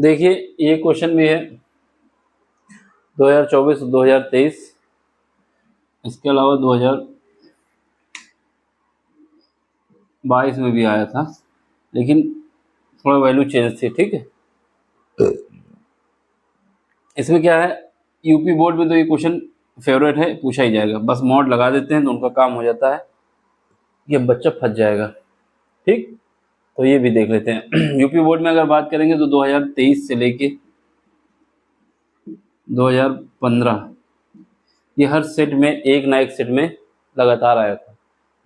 देखिए ये क्वेश्चन भी है 2024 2023, इसके अलावा 2022 में भी आया था, लेकिन थोड़ा वैल्यू चेंज थी। ठीक है, इसमें क्या है, यूपी बोर्ड में तो ये क्वेश्चन फेवरेट है, पूछा ही जाएगा। बस मॉड लगा देते हैं तो उनका काम हो जाता है, ये बच्चा फंस जाएगा। ठीक, तो ये भी देख लेते हैं। यूपी बोर्ड में अगर बात करेंगे तो 2023 से लेके 2015 ये हर सेट में एक ना एक सेट में लगातार आया था।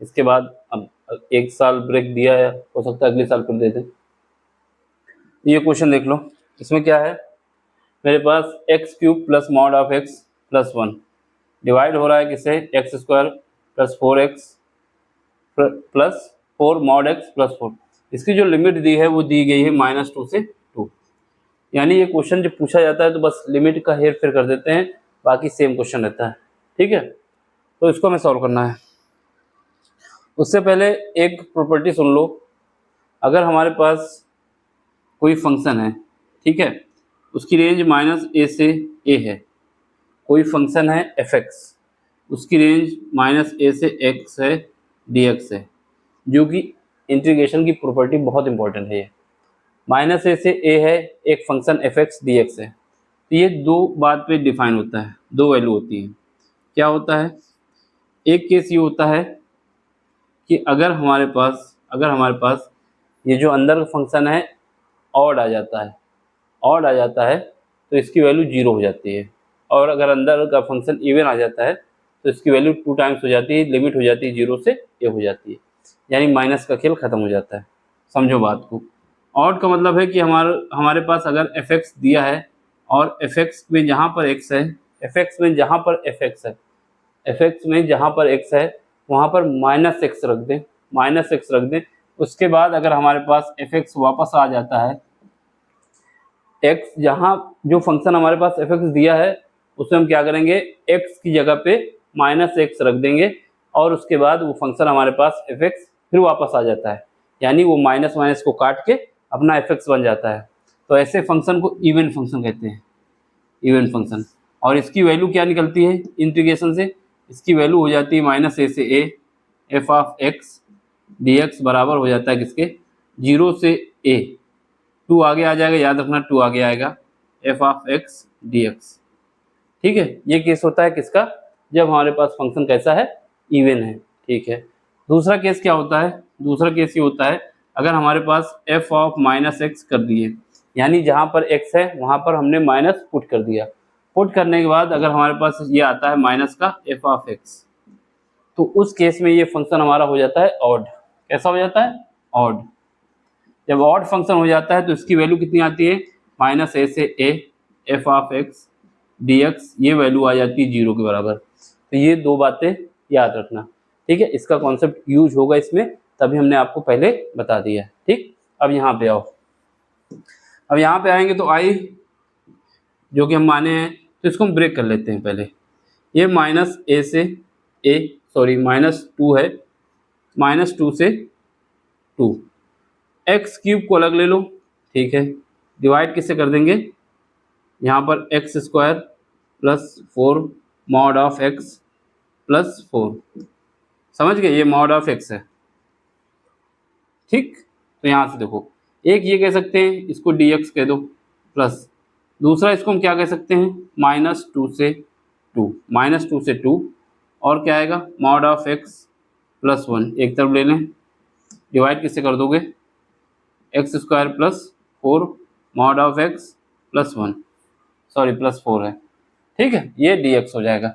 इसके बाद अब एक साल ब्रेक दिया है, हो सकता है अगले साल फिर दे दें। ये क्वेश्चन देख लो, इसमें क्या है, मेरे पास x cube plus mod of x plus 1 divide हो रहा है किससे, x square plus 4x plus 4 mod x plus 4। इसकी जो लिमिट दी है वो दी गई है -2 से 2। यानी ये क्वेश्चन जब पूछा जाता है तो बस लिमिट का हेर फेर कर देते हैं, बाकी सेम क्वेश्चन रहता है। ठीक है, तो इसको हमें सॉल्व करना है। उससे पहले एक प्रॉपर्टी सुन लो, अगर हमारे पास कोई फंक्शन है, ठीक है, उसकी रेंज -a से a है, कोई फंक्शन है f(x), उसकी रेंज -a से x है, dx है, जो कि इंटीग्रेशन की प्रॉपर्टी बहुत इंपॉर्टेंट है। ये -a से a है, एक फंक्शन f(x) dx है, तो ये दो बात पे डिफाइन होता है, दो वैल्यू होती है। क्या होता है, एक केस ये होता है कि अगर हमारे पास ये जो अंदर का फंक्शन है ऑड आ जाता है तो इसकी वैल्यू 0 हो जाती है, और अगर अंदर का फंक्शन इवन आ जाता है तो इसकी वैल्यू 2 टाइम्स हो जाती है, लिमिट हो जाती है 0 से a हो जाती है, यानी माइनस का खेल ख़त्म हो जाता है। समझो बात को। ऑड का मतलब है कि हमारे पास अगर f(x) दिया है और f(x) में जहाँ पर x है, f(x) में जहाँ पर f(x) है, f(x) में जहाँ पर x है वहाँ पर -x रख दें। उसके बाद अगर हमारे पास f(x) वापस आ जाता है, x जहाँ जो फंक्शन हमारे पास f(x) दिया है उसमें हम क्या करेंगे, x की जगह पे -x रख देंगे, और उसके बाद वो फंक्शन हमारे पास f(x) फिर वापस आ जाता है, यानी वो माइनस माइनस को काट के अपना f(x) बन जाता है। तो ऐसे फंक्शन को इवन फंक्शन कहते हैं, इवन फंक्शन। और इसकी वैल्यू क्या निकलती है इंटीग्रेशन से, इसकी वैल्यू हो जाती है -a से a f(x) dx बराबर हो जाता है किसके, 0 से a, 2 आगे आ जाएगा, याद रखना 2 आगे आएगा, f(x) dx। ठीक है, ये केस होता है किसका, जब हमारे पास फंक्शन कैसा है, इवन है। ठीक है, दूसरा केस क्या होता है, दूसरा केस ये होता है अगर हमारे पास f(-x) कर दिए, यानी जहाँ पर x है वहाँ पर हमने माइनस पुट कर दिया, पुट करने के बाद अगर हमारे पास ये आता है माइनस का f(x), तो उस केस में ये फंक्शन हमारा हो जाता है ऑड। कैसा हो जाता है, ऑड। जब ऑड फंक्शन हो जाता है तो इसकी वैल्यू कितनी आती है, -a से a f(x) dx, ये वैल्यू आ जाती है 0 के बराबर। तो ये दो बातें याद रखना। ठीक है, इसका कॉन्सेप्ट यूज होगा इसमें, तभी हमने आपको पहले बता दिया। ठीक, अब यहाँ पे आओ, अब यहाँ पे आएंगे तो i जो कि हम माने हैं, तो इसको हम ब्रेक कर लेते हैं पहले। ये -a से a, सॉरी -2 है, -2 से 2, एक्स क्यूब को अलग ले लो। ठीक है, डिवाइड किससे कर देंगे, यहाँ पर x square plus 4 mod of x plus 4, समझ गए, ये मॉड ऑफ एक्स है। ठीक, तो यहाँ से देखो, एक ये कह सकते हैं, इसको dx कह दो, प्लस दूसरा इसको हम क्या कह सकते हैं, -2 से 2, -2 से 2, और क्या आएगा, मॉड ऑफ एक्स प्लस 1, एक तरफ ले लें, डिवाइड किससे कर दोगे, x square plus 4 mod of x plus 1, sorry plus 4 है। ठीक है, ये dx हो जाएगा।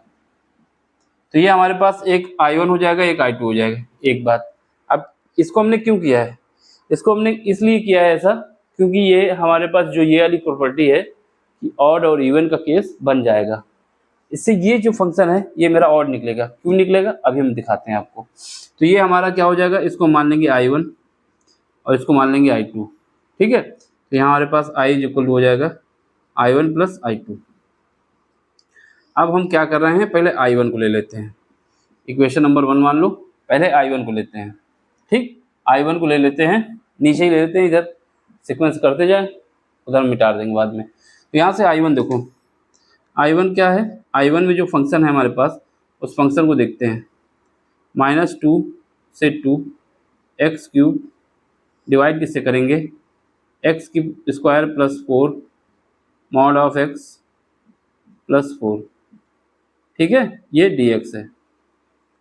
तो ये हमारे पास एक i1 हो जाएगा, एक i2 हो जाएगा। एक बात, अब इसको हमने क्यों किया है, इसको हमने इसलिए किया है ऐसा, क्योंकि ये हमारे पास जो ये वाली प्रॉपर्टी है कि ऑड और इवन का केस बन जाएगा, इससे ये जो फंक्शन है ये मेरा ऑड निकलेगा। क्यों निकलेगा, अभी हम दिखाते हैं आपको। तो ये हमारा क्या हो जाएगा, इसको मान लेंगे i1 और इसको मान लेंगे i2। ठीक है, तो यहाँ हमारे पास i इक्वल हो जाएगा i1 प्लस i2। अब हम क्या कर रहे हैं, पहले i1 को ले लेते हैं, इक्वेशन नंबर 1 मान लो, पहले i1 को लेते हैं। ठीक, i1 को ले लेते हैं, नीचे ही ले लेते हैं, इधर सीक्वेंस करते जाए, उधर मिटा देंगे बाद में। तो यहाँ से I1 देखो, I1 क्या है, I1 में जो फंक्शन है हमारे पास उस फंक्शन को देखते हैं। -2 से 2 एक्स क्यूब डिवाइड किससे करेंगे, एक्स की square plus 4 mod of x plus 4, ठीक है, ये dx है।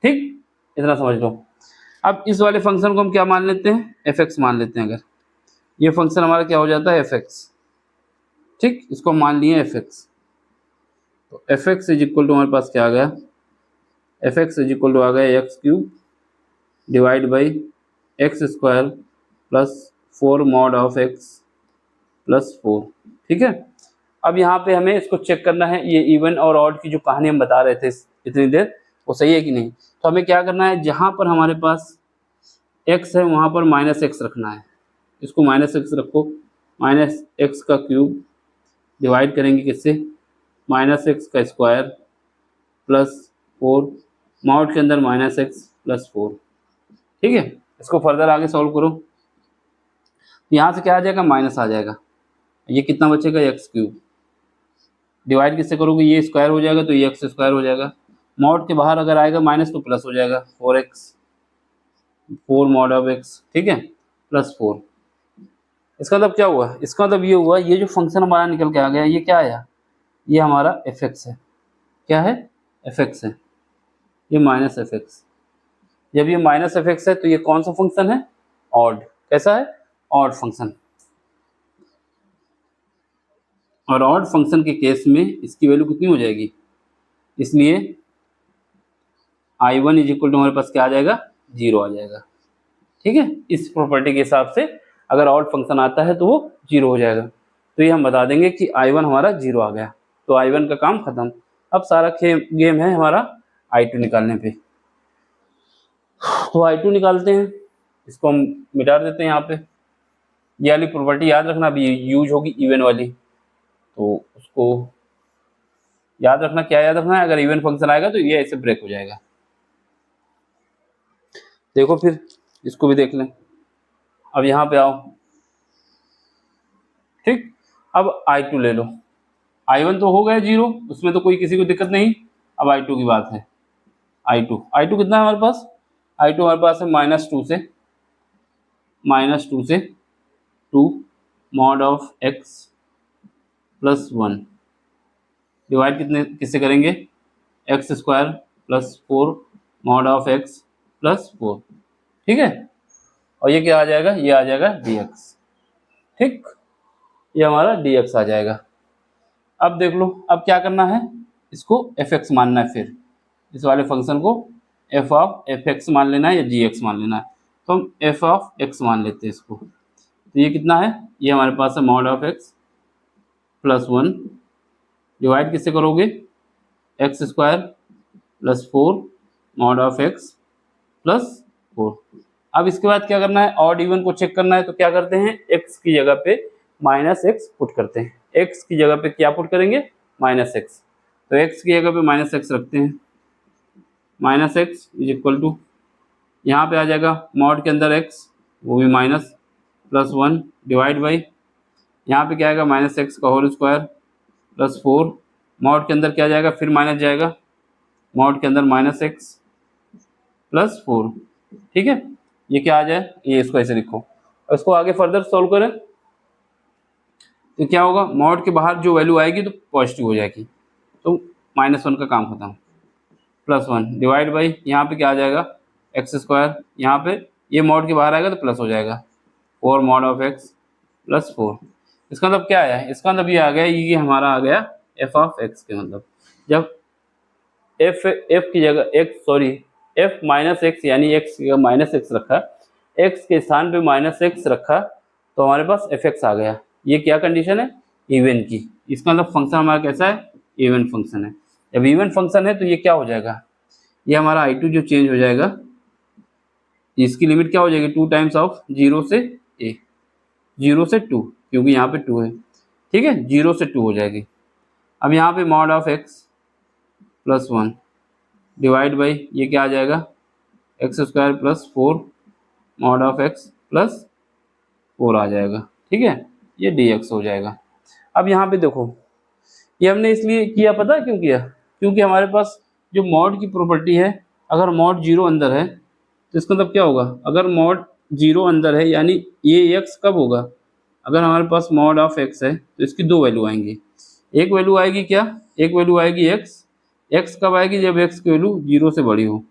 ठीक, इतना समझ लो। अब इस वाले फंक्शन को हम क्या मान लेते हैं, fx मान लेते हैं। अगर ये फंक्शन हमारा क्या हो जाता है, fx, ठीक, इसको मान लिए fx। तो fx इज इक्वल टू हमारे पास क्या आ गया, fx इज इक्वल टू आ गया x cube divide by x square plus 4 mod of x plus 4, ठीक है। अब यहाँ पे हमें इसको चेक करना है, ये इवन और ऑड की जो कहानी हम बता रहे थे इतनी देर, वो सही है कि नहीं। तो हमें क्या करना है, जहाँ पर हमारे पास x है वहाँ पर -x रखना है। इसको -x रखो, -x का क्यूब डिवाइड करेंगे किससे, -x का स्क्वायर प्लस 4 मॉड के अंदर -x प्लस 4, ठीक है। इसको फर्दर आगे सॉल्व करो, यहाँ से क्या आ जाएगा, माइनस आ जाएगा। ये कितना बचेगा, एक्स क्यूब डिवाइड किससे करोगे, ये स्क्वायर हो जाएगा तो ये एक्स स्क्वायर हो जाएगा। मॉड के बाहर अगर आएगा माइनस तो प्लस हो जाएगा, 4x 4 मॉड ऑफ एक्स, ठीक है, प्लस 4। इसका मतलब क्या हुआ, इसका मतलब ये हुआ, ये जो फंक्शन हमारा निकल के आ गया, ये क्या आया, ये हमारा fx है। क्या है, fx है, ये -fx। जब ये -fx है तो ये कौन सा फंक्शन है, ऑड। कैसा है, ऑड फंक्शन। और ऑड फंक्शन के केस में इसकी वैल्यू कितनी हो जाएगी, इसलिए I1 इज इक्वल टू हमारे पास क्या आ जाएगा, 0 आ जाएगा, ठीक है। इस प्रॉपर्टी के हिसाब से अगर ऑड फंक्शन आता है तो वो 0 हो जाएगा। तो ये हम बता देंगे कि I1 हमारा 0 आ गया, तो I1 का काम खत्म। अब सारा गेम है हमारा I2 निकालने पे। तो I2 निकालते हैं, इसको हम मिटा देते हैं। यहाँ पे ये वाली प्रॉपर्टी याद रखना, अभी यूज होगी इवन वाली, तो उसको याद रखना। क्या याद रखना है, अगर इवन फंक्शन आएगा तो ये ऐसे ब्रेक हो जाएगा। देखो फिर इसको भी देख लें। अब यहाँ पे आओ, ठीक। अब I2 ले लो, I1 तो हो गया 0, उसमें तो कोई किसी को दिक्कत नहीं। अब I2 की बात है, I2 कितना है हमारे पास, I2 हमारे पास है -2 से 2 mod of x plus 1 divide कितने किससे करेंगे, x square plus 4 mod of x plus 4, ठीक है। और ये क्या आ जाएगा, ये आ जाएगा dx, ठीक, ये हमारा dx आ जाएगा। अब देख लो, अब क्या करना है, इसको fx मानना है। फिर इस वाले फंक्शन को f ऑफ fx मान लेना है या gx मान लेना है। तो हम f ऑफ x मान लेते हैं इसको। तो ये कितना है, ये हमारे पास है mod of x plus 1 divide किससे करोगे, x square plus 4 mod of x plus 4। अब इसके बाद क्या करना है, ऑड इवन को चेक करना है। तो क्या करते हैं, x की जगह पे -x पुट करते हैं। x की जगह पे क्या पुट करेंगे, -x। तो x की जगह पे -x रखते हैं, -x इज इक्वल टू, यहाँ पे आ जाएगा मॉड के अंदर x, वो भी माइनस प्लस 1 डिवाइड बाई, यहाँ पे क्या आएगा, -x का होल स्क्वायर प्लस 4 मॉड के अंदर क्या जाएगा, फिर माइनस जाएगा, मॉड के अंदर -x प्लस 4, ठीक है। ये क्या आ जाए, ये इसको ऐसे लिखो। और इसको आगे फर्दर सॉल्व करें तो क्या होगा, मॉड के बाहर जो वैल्यू आएगी तो पॉजिटिव हो जाएगी, तो -1 का काम खत्म, प्लस 1 डिवाइड बाई, यहाँ पे क्या आ जाएगा, एक्स स्क्वायर, यहाँ पे ये मॉड के बाहर आएगा तो प्लस हो जाएगा, 4 मॉड ऑफ x प्लस 4। इसका मतलब क्या आया, इसका मतलब ये आ गया, ये हमारा आ गया f ऑफ x के मतलब, जब f की जगह f माइनस एक्स यानी x की जगह -x रखा, x के स्थान पे -x रखा, तो हमारे पास fx आ गया। ये क्या कंडीशन है, इवन की। इसका मतलब फंक्शन हमारा कैसा है, इवन फंक्शन है। जब इवन फंक्शन है तो ये क्या हो जाएगा, ये हमारा I2 जो चेंज हो जाएगा, इसकी लिमिट क्या हो जाएगी, 2 टाइम्स ऑफ 0 से a, 0 से 2, क्योंकि यहाँ पे 2 है, ठीक है, 0 से 2 हो जाएगी। अब यहाँ पे mod of x plus 1 divide by, ये क्या आ जाएगा, x square plus 4 mod of x plus 4 आ जाएगा, ठीक है। ये dx हो जाएगा। अब यहाँ पे देखो, ये हमने इसलिए किया, पता है क्यों किया? क्योंकि हमारे पास जो मॉड की प्रॉपर्टी है, अगर मॉड 0 अंदर है तो इसका मतलब क्या होगा? अगर मॉड 0 अंदर है यानी ये x कब होगा? अगर हमारे पास मॉड ऑफ x है तो इसकी दो वैल्यू आएंगी। एक वैल्यू आएगी क्या? एक वैल्यू आएगी x कब आएगी? जब x की वैल्यू 0 से बड़ी हो।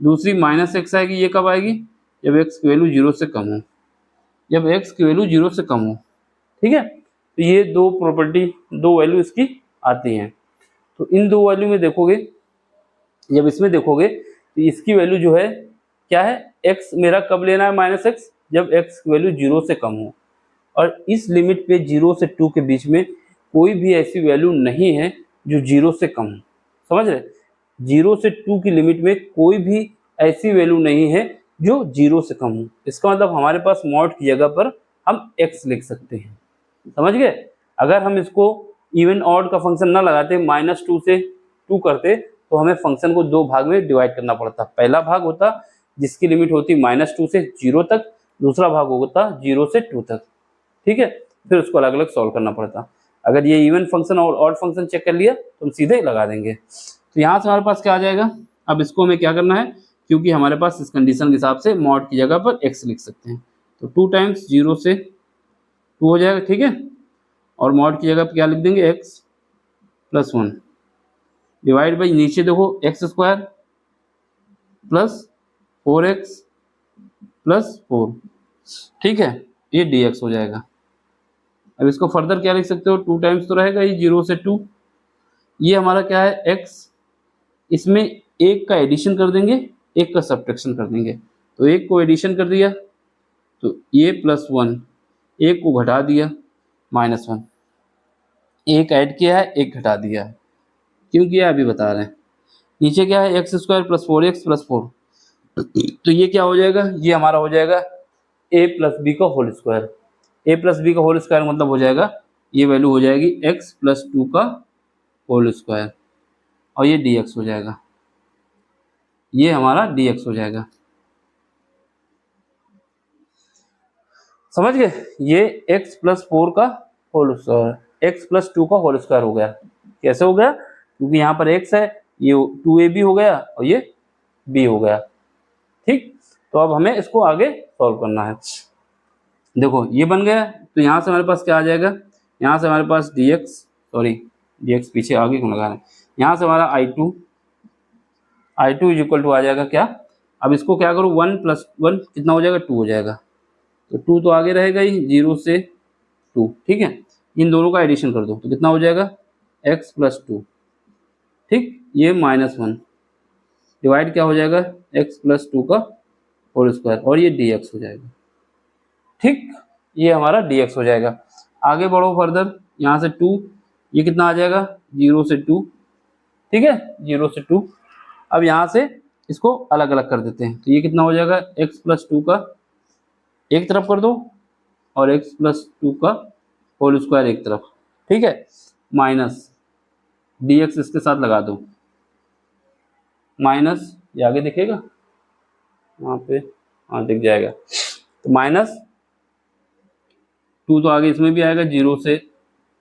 दूसरी -x आएगी, ये कब आएगी? जब x की वैल्यू 0 से कम हो। जब x की वैल्यू 0 से कम हो, ठीक है। तो ये दो प्रॉपर्टी, दो वैल्यू इसकी आती हैं। तो इन दो वैल्यू में देखोगे, जब इसमें देखोगे तो इसकी वैल्यू जो है क्या है? x मेरा कब लेना है -x? जब x की वैल्यू 0 से कम हो। और इस लिमिट पे 0 से 2 के बीच में कोई भी ऐसी वैल्यू नहीं है जो 0 से कम हो। समझ रहे? 0 से 2 की लिमिट में कोई भी ऐसी वैल्यू नहीं है जो 0 से कम हो। इसका मतलब हमारे पास मॉड की जगह पर हम x लिख सकते हैं। समझ गए? अगर हम इसको इवन ऑड का फंक्शन ना लगाते, -2 से 2 करते, तो हमें फंक्शन को दो भाग में डिवाइड करना पड़ता। पहला भाग होता जिसकी लिमिट होती -2 से 0 तक, दूसरा भाग होता 0 से 2 तक, ठीक है। फिर उसको अलग अलग सॉल्व करना पड़ता। अगर ये इवन फंक्शन और ऑड फंक्शन चेक कर लिया तो हम सीधे लगा देंगे। तो यहाँ से हमारे पास क्या आ जाएगा? अब इसको हमें क्या करना है, क्योंकि हमारे पास इस कंडीशन के हिसाब से मॉड की जगह पर x लिख सकते हैं। तो 2 टाइम्स 0 से 2 हो जाएगा, ठीक है। और मॉड की जगह पर क्या लिख देंगे? x + 1 डिवाइड बाई, नीचे देखो x² प्लस 4x + 4, ठीक है। ये dx हो जाएगा। अब इसको फर्दर क्या लिख सकते हो? 2 टाइम्स तो रहेगा ही 0 से 2। ये हमारा क्या है? x, इसमें एक का एडिशन कर देंगे, एक का सब्ट्रैक्शन कर देंगे। तो एक को एडिशन कर दिया तो ये +1, एक को घटा दिया -1, एक ऐड किया है, एक घटा दिया है। क्यों किया अभी बता रहे हैं। नीचे क्या है? x² + 4x + 4, तो ये क्या हो जाएगा? ये हमारा हो जाएगा a + b का होल स्क्वायर। a + b का होल स्क्वायर मतलब हो जाएगा, ये वैल्यू हो जाएगी x + 2 का होल स्क्वायर, और ये dx हो जाएगा। ये हमारा dx हो जाएगा। समझ गए? ये x + 4 का होल स्क्वायर, x + 2 का होल स्क्वायर हो गया। कैसे हो गया? क्योंकि यहाँ पर x है, ये 2ab हो गया और ये b हो गया, ठीक। तो अब हमें इसको आगे सॉल्व करना है। देखो ये बन गया, तो यहाँ से हमारे पास क्या आ जाएगा? यहाँ से हमारे पास dx पीछे आगे क्यों लगा रहे हैं? यहाँ से हमारा I2 = आ जाएगा क्या? अब इसको क्या करूँ? 1 + 1 कितना हो जाएगा? 2 हो जाएगा। तो 2 तो आगे रहेगा ही, 0 से 2, ठीक है। इन दोनों का एडिशन कर दो तो कितना हो जाएगा? x + 2, ठीक। ये -1 डिवाइड क्या हो जाएगा? x + 2 का होल स्क्वायर, और ये dx हो जाएगा, ठीक। ये हमारा dx हो जाएगा। आगे बढ़ो फर्दर, यहाँ से 2, ये कितना आ जाएगा? 0 से 2, ठीक है, 0 से 2। अब यहाँ से इसको अलग अलग कर देते हैं, तो ये कितना हो जाएगा? x + 2 का एक तरफ कर दो और x + 2 का होल स्क्वायर एक तरफ, ठीक है, माइनस dx इसके साथ लगा दो, माइनस, ये आगे दिखेगा वहाँ पे, हाँ दिख जाएगा। तो -2 तो आगे इसमें भी आएगा, 0 से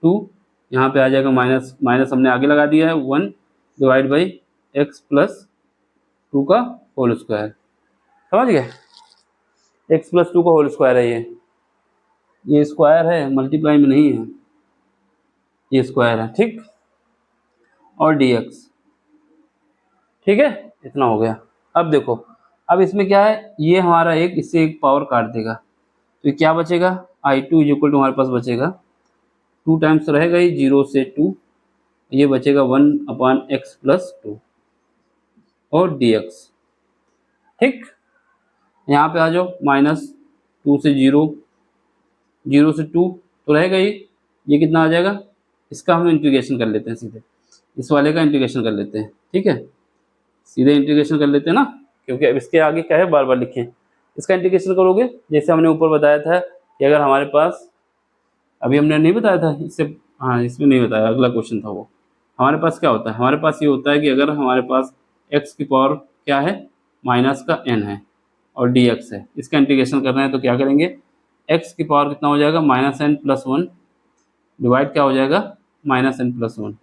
2, यहाँ पे आ जाएगा माइनस, माइनस हमने आगे लगा दिया है 1 डिवाइड बाई x + 2 का होल स्क्वायर। समझ गए? x + 2 का होल स्क्वायर है ये स्क्वायर है, मल्टीप्लाई में नहीं है, ये स्क्वायर है, ठीक। और dx, ठीक है, इतना हो गया। अब देखो, अब इसमें क्या है? ये हमारा एक इससे एक पावर काट देगा, तो ये क्या बचेगा? I2 = हमारे पास बचेगा 2 टाइम्स रहेगा ही 0 से 2, ये बचेगा 1/x + 2 और dx, ठीक। यहाँ पे आ जाओ, -2 से 0, 0 से 2 तो रहेगा ही, ये कितना आ जाएगा? इसका हम इंटीग्रेशन कर लेते हैं सीधे, इस वाले का इंटीग्रेशन कर लेते हैं, ठीक है, सीधे इंटीग्रेशन कर लेते हैं ना, क्योंकि अब इसके आगे क्या है बार बार लिखें। इसका इंटीग्रेशन करोगे, जैसे हमने ऊपर बताया था कि अगर हमारे पास, अभी हमने नहीं बताया था इससे, हाँ इसमें नहीं बताया, अगला क्वेश्चन था वो। हमारे पास क्या होता है? हमारे पास ये होता है कि अगर हमारे पास x की पावर क्या है? -n है और dx है, इसका इंटीग्रेशन करना है तो क्या करेंगे? एक्स की पावर कितना हो जाएगा -n+1 डिवाइड क्या हो जाएगा -n+1।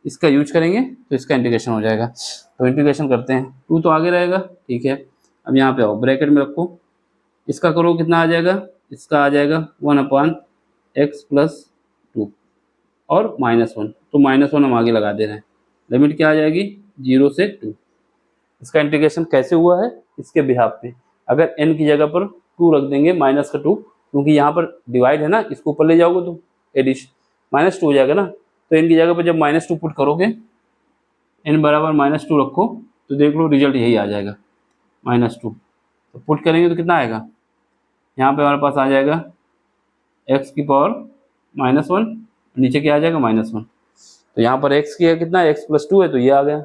इसका यूज करेंगे तो इसका इंटीग्रेशन हो जाएगा। तो इंटीग्रेशन करते हैं, 2 तो आगे रहेगा, ठीक है। अब यहाँ पे आओ, ब्रैकेट में रखो, इसका करो कितना आ जाएगा, इसका आ जाएगा 1/x+2 और -1, तो -1 हम आगे लगा दे रहे हैं। लिमिट क्या आ जाएगी 0 से 2। इसका इंटीग्रेशन कैसे हुआ है इसके बिहाफ पे, अगर n की जगह पर 2 रख देंगे -2, क्योंकि यहाँ पर डिवाइड है ना, इसको ऊपर ले जाओगे तो एडिशन -2 हो जाएगा ना, तो n की जगह पर जब -2 पुट करोगे, n बराबर -2 रखो तो देख लो रिजल्ट यही आ जाएगा -2। तो पुट करेंगे तो कितना आएगा, यहाँ पे हमारे पास आ जाएगा x की पावर -1, नीचे क्या आ जाएगा -1। तो यहाँ पर x की कितना x+2 है, तो ये आ गया,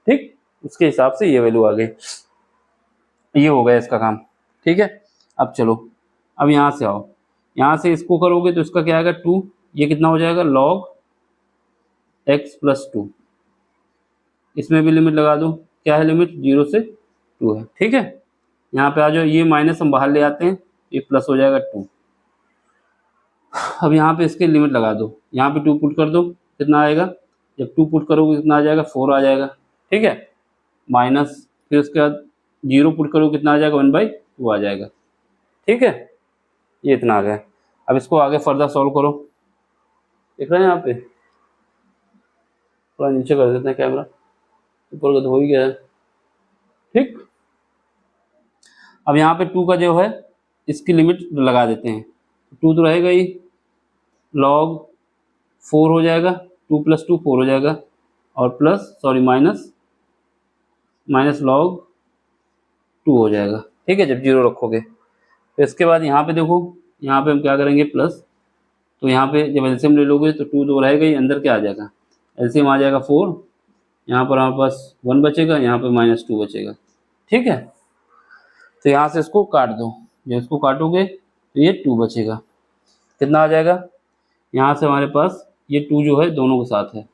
ठीक। उसके हिसाब से ये वैल्यू आ गई, ये हो गया इसका काम, ठीक है। अब चलो, अब यहाँ से आओ, यहाँ से इसको करोगे तो इसका क्या आएगा 2, ये कितना हो जाएगा log x+2। इसमें भी लिमिट लगा दो, क्या है लिमिट 0 से 2 है, ठीक है। यहाँ पे आ जाओ, ये माइनस हम बाहर ले आते हैं, ये प्लस हो जाएगा 2। अब यहाँ पे इसके लिमिट लगा दो, यहाँ पे 2 पुट कर दो, कितना आएगा, जब 2 पुट करोगे कितना आ जाएगा 4 आ जाएगा, ठीक है। माइनस फिर उसके बाद 0 पुट करो कितना आ जाएगा 1/2 आ जाएगा, ठीक है। ये इतना आ गया। अब इसको आगे फर्दर सॉल्व करो, देख रहे हैं यहाँ पे, थोड़ा नीचे कर देते हैं कैमरा, ऊपर का तो हो ही गया है, ठीक। अब यहाँ पे 2 का जो है इसकी लिमिट लगा देते हैं, 2 तो रहेगा ही, log 4 हो जाएगा, 2 + 2 4 हो जाएगा, और प्लस सॉरी माइनस log 2 हो जाएगा, ठीक है, जब 0 रखोगे। तो इसके बाद यहाँ पे देखो, यहाँ पे हम क्या करेंगे प्लस, तो यहाँ पे जब एलसीएम ले लोगे तो 2 तो रहेगा ही, अंदर क्या आ जाएगा, एलसीएम आ जाएगा 4, यहाँ पर हमारे पास 1 बचेगा, यहाँ पे -2 बचेगा, ठीक है। तो यहाँ से इसको काट दो, जब इसको काटोगे तो ये 2 बचेगा, कितना आ जाएगा, यहाँ से हमारे पास ये 2 जो है दोनों के साथ है,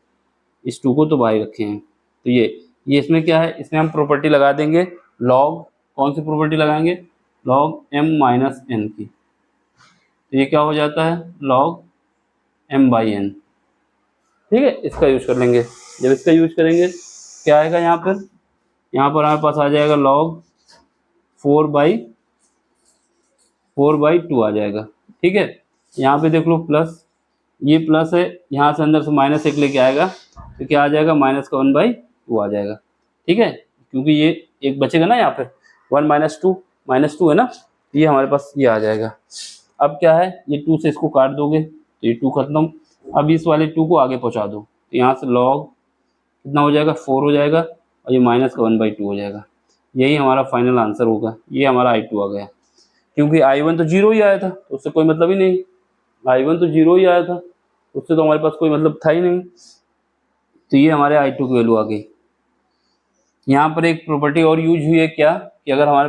इस 2 को तो बाहर रखे हैं, तो ये इसमें क्या है, इसमें हम प्रॉपर्टी लगा देंगे log, कौन सी प्रॉपर्टी लगाएंगे, log m-n की। तो ये क्या हो जाता है log m/n, ठीक है। इसका यूज कर लेंगे, जब इसका यूज करेंगे क्या आएगा, यहाँ पर हमारे पास आ जाएगा log 4/2 आ जाएगा, ठीक है। यहाँ पे देख लो प्लस, ये प्लस है, यहाँ से अंदर से -1 लेके आएगा तो क्या आ जाएगा, माइनस का 1/2 आ जाएगा, ठीक है, क्योंकि ये एक बचेगा ना यहाँ पे 1 -2 है ना, ये हमारे पास ये आ जाएगा। अब क्या है, ये 2 से इसको काट दोगे तो ये 2 खत्म, अब इस वाले 2 को आगे पहुँचा दो, तो यहाँ से log कितना हो जाएगा 4 हो जाएगा, और ये माइनस का 1/2 हो जाएगा। यही हमारा फाइनल आंसर होगा, ये हमारा I2 आ गया, क्योंकि I1 तो 0 ही आया था, तो उससे कोई मतलब ही नहीं, I1 तो 0 ही आया था, उससे तो हमारे पास कोई मतलब था ही नहीं, तो ये हमारे I2 की वैल्यू आ गई। यहाँ पर एक प्रॉपर्टी और यूज हुई है क्या, कि अगर हमारे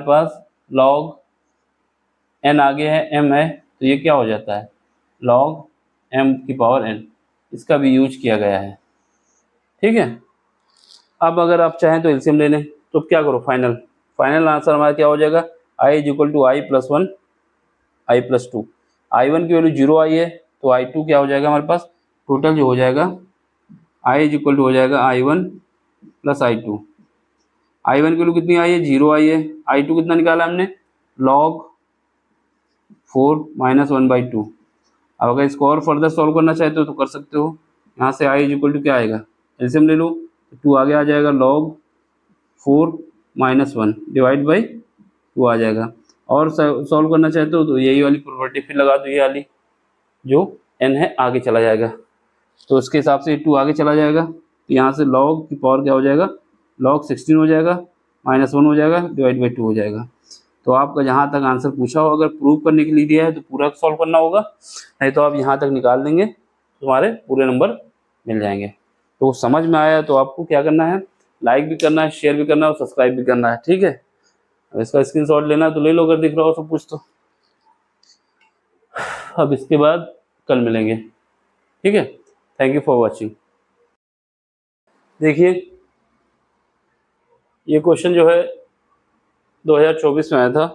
पास log n आगे है m है, तो ये क्या हो जाता है log m⁴n, इसका भी यूज किया गया है, ठीक है। अब अगर आप चाहें तो एलसीएम ले लें, तो क्या करो, फाइनल आंसर हमारा क्या हो जाएगा, I = I+1 I+2। I1 की वैल्यू 0 आई है, तो I2 क्या हो जाएगा हमारे पास, टोटल जो हो जाएगा I = हो जाएगा I1 + I2। I1 की वैल्यू कितनी आई है 0 आई है, I2 कितना निकाला हमने log 4 - 1/2। अब अगर इसको और फर्दर सॉल्व करना चाहते हो तो कर सकते हो, यहाँ से I = क्या आएगा, एलसीएम ले लो, 2 आगे आ जाएगा, log 4 - 1 / 2 आ जाएगा। और सॉल्व करना चाहते हो तो यही वाली प्रॉपर्टी फिर लगा दो, ये वाली जो n है आगे चला जाएगा, तो उसके हिसाब से 2 आगे चला जाएगा, तो यहाँ से log की पावर क्या हो जाएगा, log 16 हो जाएगा, -1 हो जाएगा, / 2 हो जाएगा। तो आपका जहाँ तक आंसर पूछा हो, अगर प्रूव करने के लिए दिया है तो पूरा सॉल्व करना होगा, नहीं तो आप यहाँ तक निकाल देंगे तो तुम्हारे पूरे नंबर मिल जाएंगे। तो समझ में आया तो आपको क्या करना है, लाइक भी करना है, शेयर भी करना है और सब्सक्राइब भी करना है, ठीक है। अब इसका स्क्रीनशॉट लेना है तो ले लो, अगर दिख रहा हो सब कुछ तो। अब इसके बाद कल मिलेंगे, ठीक है। Thank you for watching. देखिए ये क्वेश्चन जो है 2024 में आया था,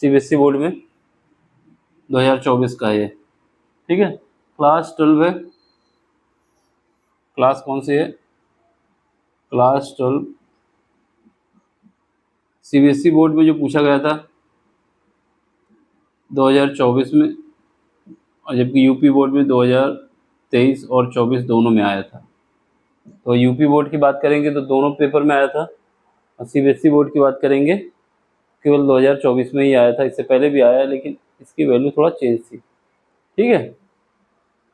सीबीएसई बोर्ड में 2024 का है ये, ठीक है। क्लास 12 है, क्लास कौन सी है, क्लास 12 सीबीएसई बोर्ड में जो पूछा गया था 2024 में, और जबकि यूपी बोर्ड में 2023 और 24 दोनों में आया था। तो यूपी बोर्ड की बात करेंगे तो दोनों पेपर में आया था, और सीबीएसई बोर्ड की बात करेंगे केवल 2024 में ही आया था। इससे पहले भी आया लेकिन इसकी वैल्यू थोड़ा चेंज थी, ठीक है।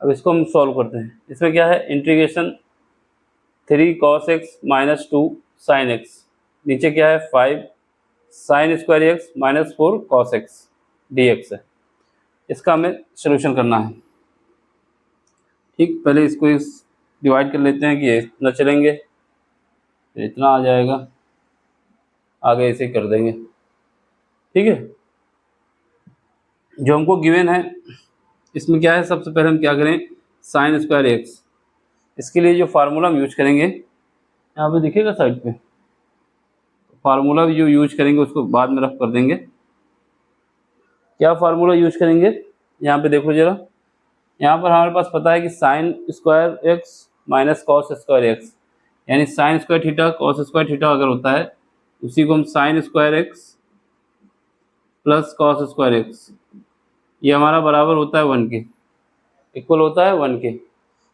अब इसको हम सॉल्व करते हैं। इसमें क्या है, integration 3 cos x minus 2 sin x, नीचे क्या है 5 sin square x minus 4 cos x dx है। इसका हमें सोल्यूशन करना है, ठीक। पहले इसको डिवाइड कर लेते हैं कि ये इतना चलेंगे, तो इतना आ जाएगा, आगे ऐसे ही कर देंगे, ठीक है। जो हमको गिवन है इसमें क्या है, सबसे पहले हम क्या करें, साइन स्क्वायर एक्स, इसके लिए जो फार्मूला हम यूज करेंगे यहाँ पे दिखेगा साइड पे, फार्मूला जो यूज करेंगे उसको बाद में रफ कर देंगे। क्या फार्मूला यूज करेंगे, यहाँ पे देखो जरा, यहाँ पर हमारे पास पता है कि sine square x minus cos square x, यानी sine square theta cos square theta अगर होता है उसी को हम sine square x plus cos square x, ये हमारा बराबर होता है 1 के, इक्वल होता है 1 के।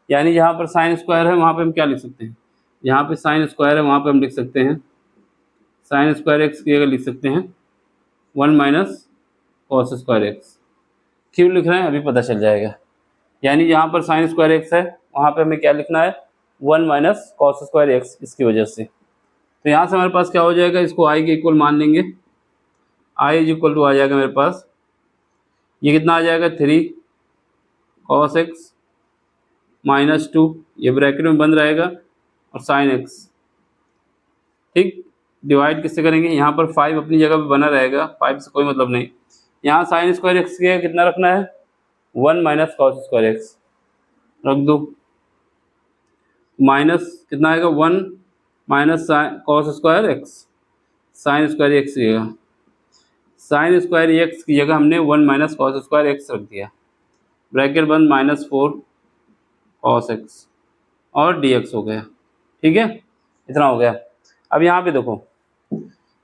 यानी जहाँ पर साइन स्क्वायर है वहाँ पे हम क्या लिख सकते हैं, यहाँ पे साइन स्क्वायर है वहाँ पे हम लिख सकते हैं साइन स्क्वायर एक्स की जगह लिख सकते हैं 1 माइनस कॉस स्क्वायर एक्स। क्यों लिख रहे हैं अभी पता चल जाएगा। यानी जहाँ पर साइन स्क्वायर एक्स है वहाँ पे हमें क्या लिखना है, 1 माइनस कॉस स्क्वायर एक्स, इसकी वजह से। तो यहाँ से हमारे पास क्या हो जाएगा, इसको आई के इक्वल मान लेंगे, आई इज इक्वल टू आ जाएगा मेरे पास, ये कितना आ जाएगा 3 cos x माइनस 2, ये ब्रैकेट में बंद रहेगा, और साइन एक्स, ठीक। डिवाइड किससे करेंगे, यहाँ पर 5 अपनी जगह पे बना रहेगा, 5 से कोई मतलब नहीं। यहाँ साइन स्क्वायर एक्स के कितना रखना है, 1 माइनस कॉस स्क्वायर एक्स रख दो, माइनस कितना आएगा 1 minus cos square x, sign square x रहेगा, साइन स्क्वायर एक्स की जगह हमने 1 माइनस कॉस स्क्वायर एक्स रख दिया, ब्रैकेट बंद माइनस 4 कॉस एक्स और dx हो गया, ठीक है। इतना हो गया। अब यहाँ पे देखो,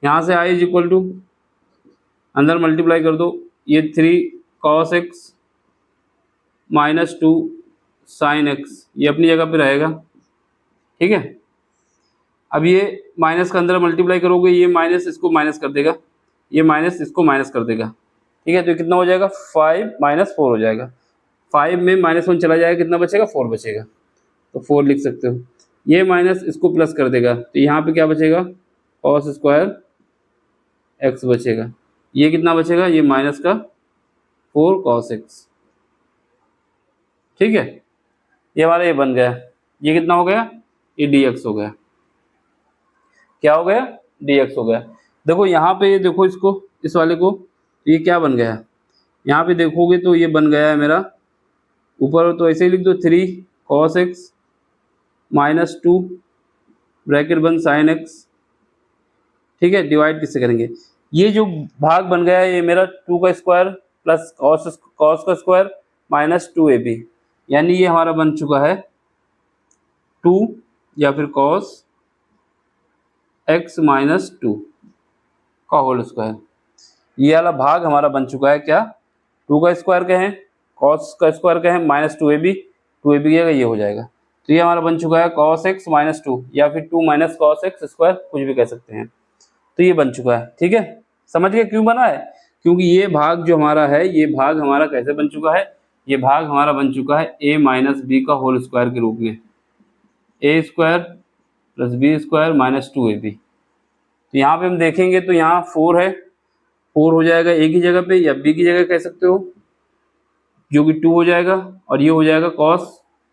यहाँ से आई इज इक्वल टू अंदर मल्टीप्लाई कर दो, ये 3 cos x minus 2 sine x, ये अपनी जगह पे रहेगा, ठीक है। अब ये माइनस का अंदर मल्टीप्लाई करोगे, ये माइनस इसको माइनस कर देगा, ये माइनस इसको माइनस कर देगा, ठीक है। तो कितना हो जाएगा 5 माइनस 4 हो जाएगा, 5 में -1 चला जाएगा, कितना बचेगा 4 बचेगा, तो 4 लिख सकते हो। ये माइनस इसको प्लस कर देगा, तो यहाँ पे क्या बचेगा कॉस स्क्वायर एक्स बचेगा, ये कितना बचेगा, ये माइनस का 4 cos x, ठीक है। ये हमारा ये बन गया, ये कितना हो गया, ये dx हो गया, क्या हो गया dx हो गया। देखो यहाँ पे ये देखो इसको, इस वाले को, ये क्या बन गया, यहाँ पे देखोगे तो ये बन गया है मेरा ऊपर, तो ऐसे ही लिख दो 3 cos x माइनस 2 ब्रैकेट बंद साइन एक्स, ठीक है। डिवाइड किससे करेंगे, ये जो भाग बन गया है ये मेरा 2 का स्क्वायर प्लस कॉस का स्क्वायर माइनस 2ab, यानी ये हमारा बन चुका है 2 या फिर cos x माइनस 2 का होल स्क्वायर। ये वाला भाग हमारा बन चुका है क्या, 2 का स्क्वायर कहें, cos का स्क्वायर कहें, माइनस 2ab, 2ab की जगह ये हो जाएगा। तो ये हमारा बन चुका है cos x माइनस 2 या फिर 2 माइनस कॉस एक्स स्क्वायर, कुछ भी कह सकते हैं। तो ये बन चुका है, ठीक है। समझ गए क्यों बना है, क्योंकि ये भाग जो हमारा है, ये भाग हमारा कैसे बन चुका है, ये भाग हमारा बन चुका है a माइनस बी का होल स्क्वायर के रूप में, a square plus B square minus 2ab। तो यहाँ पे हम देखेंगे तो यहाँ 4 है, 4 हो जाएगा a की जगह पे, या b की जगह कह सकते हो, जो कि 2 हो जाएगा, और ये हो जाएगा cos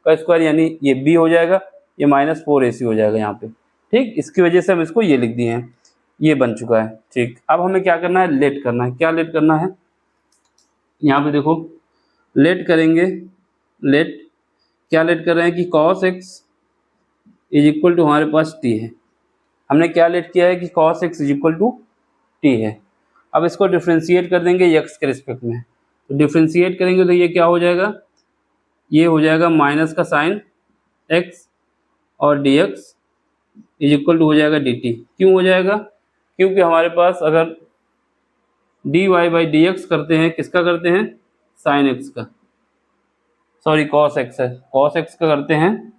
का स्क्वायर, यानी ये b हो जाएगा, ये माइनस 4ac हो जाएगा यहाँ पे, ठीक। इसकी वजह से हम इसको ये लिख दिए हैं, ये बन चुका है, ठीक। अब हमें क्या करना है, लेट करना है। क्या लेट करना है, यहाँ पे देखो लेट करेंगे, लेट क्या लेट कर रहे हैं कि cos x is equal to हमारे पास t है, हमने क्या लेट किया है कि cos x is equal to t है। अब इसको डिफ्रेंशिएट कर देंगे एक्स के रिस्पेक्ट में, तो डिफ्रेंशिएट करेंगे तो ये क्या हो जाएगा, ये हो जाएगा माइनस का साइन एक्स और D X is equal to हो जाएगा डी टी। क्यों हो जाएगा, क्योंकि हमारे पास अगर D Y by D X करते हैं, किसका करते हैं, साइन एक्स का, सॉरी कॉस एक्स है, कॉस एक्स का करते हैं,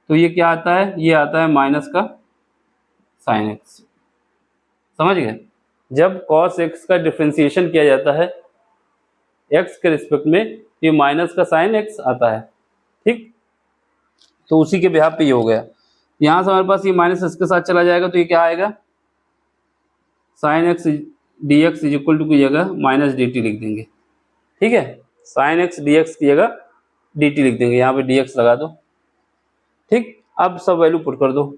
तो ये क्या आता है, ये आता है माइनस का साइन एक्स। समझ गए, जब कॉस एक्स का डिफ्रेंसिएशन किया जाता है एक्स के रिस्पेक्ट में, ये माइनस का साइन एक्स आता है, ठीक। तो उसी के बिहाफ पे ये हो गया, यहाँ से हमारे पास ये माइनस इसके साथ चला जाएगा, तो ये क्या आएगा, sine X D X is equal to की जगह माइनस डी टी लिख देंगे, ठीक है, साइन एक्स डी एक्स की जगह डी टी लिख देंगे, यहाँ पे डी एक्स लगा दो, ठीक। अब सब वैल्यू पुट कर दो,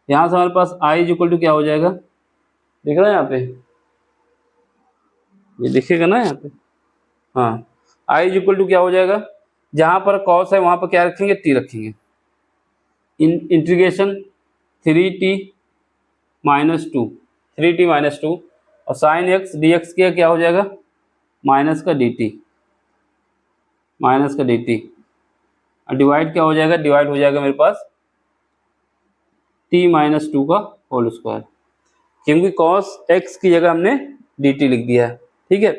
यहाँ से हमारे पास आई इज इक्वल टू क्या हो जाएगा, दिख रहा है यहाँ पे, ये दिखेगा ना यहाँ पे, हाँ, आई इज इक्वल टू क्या हो जाएगा, जहाँ पर कॉस है वहाँ पर क्या रखेंगे, टी रखेंगे, integration 3t minus two, 3t minus two, और साइन एक्स डी एक्स का क्या हो जाएगा, माइनस का डी टी, माइनस का डी टी, और डिवाइड क्या हो जाएगा, डिवाइड हो जाएगा मेरे पास t माइनस टू का होल स्क्वायर, क्योंकि कॉस एक्स की जगह हमने डी टी लिख दिया है, ठीक है।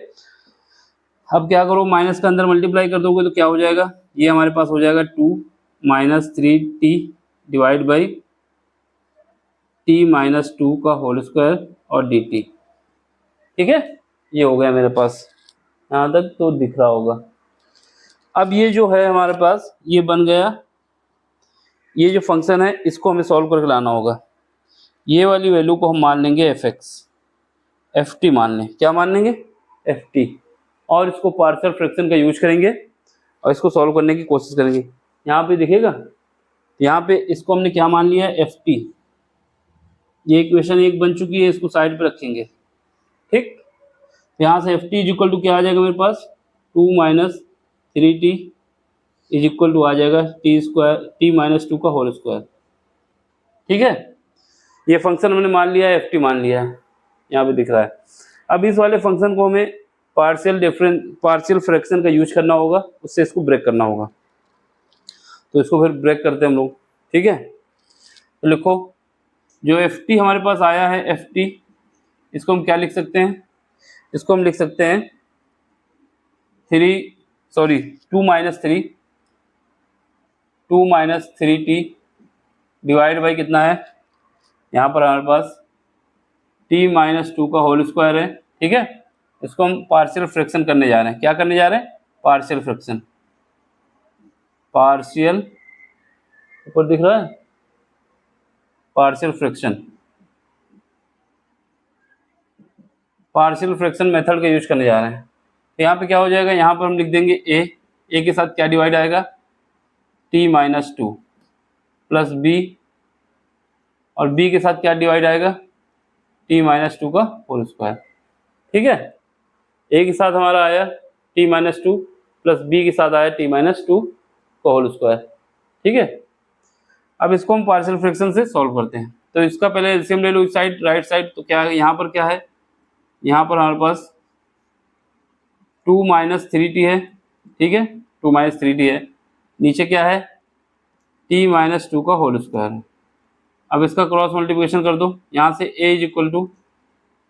अब क्या करो, माइनस का अंदर मल्टीप्लाई कर दोगे तो क्या हो जाएगा, ये हमारे पास हो जाएगा 2 minus 3t divide by t minus two का होल स्क्वायर और डी टी, ठीक है, ये हो गया मेरे पास, यहाँ तक तो दिख रहा होगा। अब ये जो है हमारे पास ये बन गया, ये जो फंक्शन है इसको हमें सॉल्व करके लाना होगा, ये वाली वैल्यू को हम मान लेंगे एफ एक्स, एफ टी मान लें, क्या मान लेंगे, एफ टी, और इसको पार्शियल फ्रैक्शन का यूज करेंगे और इसको सॉल्व करने की कोशिश करेंगे। यहाँ पे दिखेगा, यहाँ पे इसको हमने क्या मान लिया है, एफ टी, ये इक्वेशन एक बन चुकी है, इसको साइड पे रखेंगे, ठीक। यहाँ से f t is equal to क्या आ जाएगा मेरे पास, 2 minus 3t is equal to आ जाएगा t square, t minus two का होल स्क्वायर, ठीक है। ये फंक्शन हमने मान लिया है, एफ टी मान लिया है, यहाँ पे दिख रहा है। अब इस वाले फंक्शन को हमें पार्शियल फ्रैक्शन का यूज करना होगा, उससे इसको ब्रेक करना होगा, तो इसको फिर ब्रेक करते हैं हम लोग, ठीक है। तो लिखो, जो एफ टी हमारे पास आया है, एफ टी, इसको हम क्या लिख सकते हैं, इसको हम लिख सकते हैं 2 माइनस 3t डिवाइड बाई कितना है, यहाँ पर हमारे पास t माइनस टू का होल स्क्वायर है, ठीक है। इसको हम पार्शियल फ्रैक्शन करने जा रहे हैं, क्या करने जा रहे हैं, पार्शियल फ्रैक्शन, पार्शियल, ऊपर दिख रहा है, partial fraction, partial fraction method का यूज करने जा रहे हैं। तो यहाँ पे क्या हो जाएगा, यहाँ पर हम लिख देंगे ए के साथ क्या डिवाइड आएगा, t minus two plus B, और b के साथ क्या डिवाइड आएगा, t माइनस टू का होल स्क्वायर, ठीक है। a के साथ हमारा आया t minus two plus b के साथ आया t माइनस टू का होल स्क्वायर, ठीक है। अब इसको हम पार्शियल फ्रैक्शन से सॉल्व करते हैं, तो इसका पहले एलसीएम ले लो, इस साइड राइट साइड, तो क्या है, यहाँ पर क्या है, यहाँ पर हमारे पास 2 माइनस 3t है, ठीक है, 2 माइनस 3t है, नीचे क्या है, t माइनस टू का होल स्क्वायर है। अब इसका क्रॉस मल्टीप्लिकेशन कर दो, यहाँ से a इज इक्वल टू,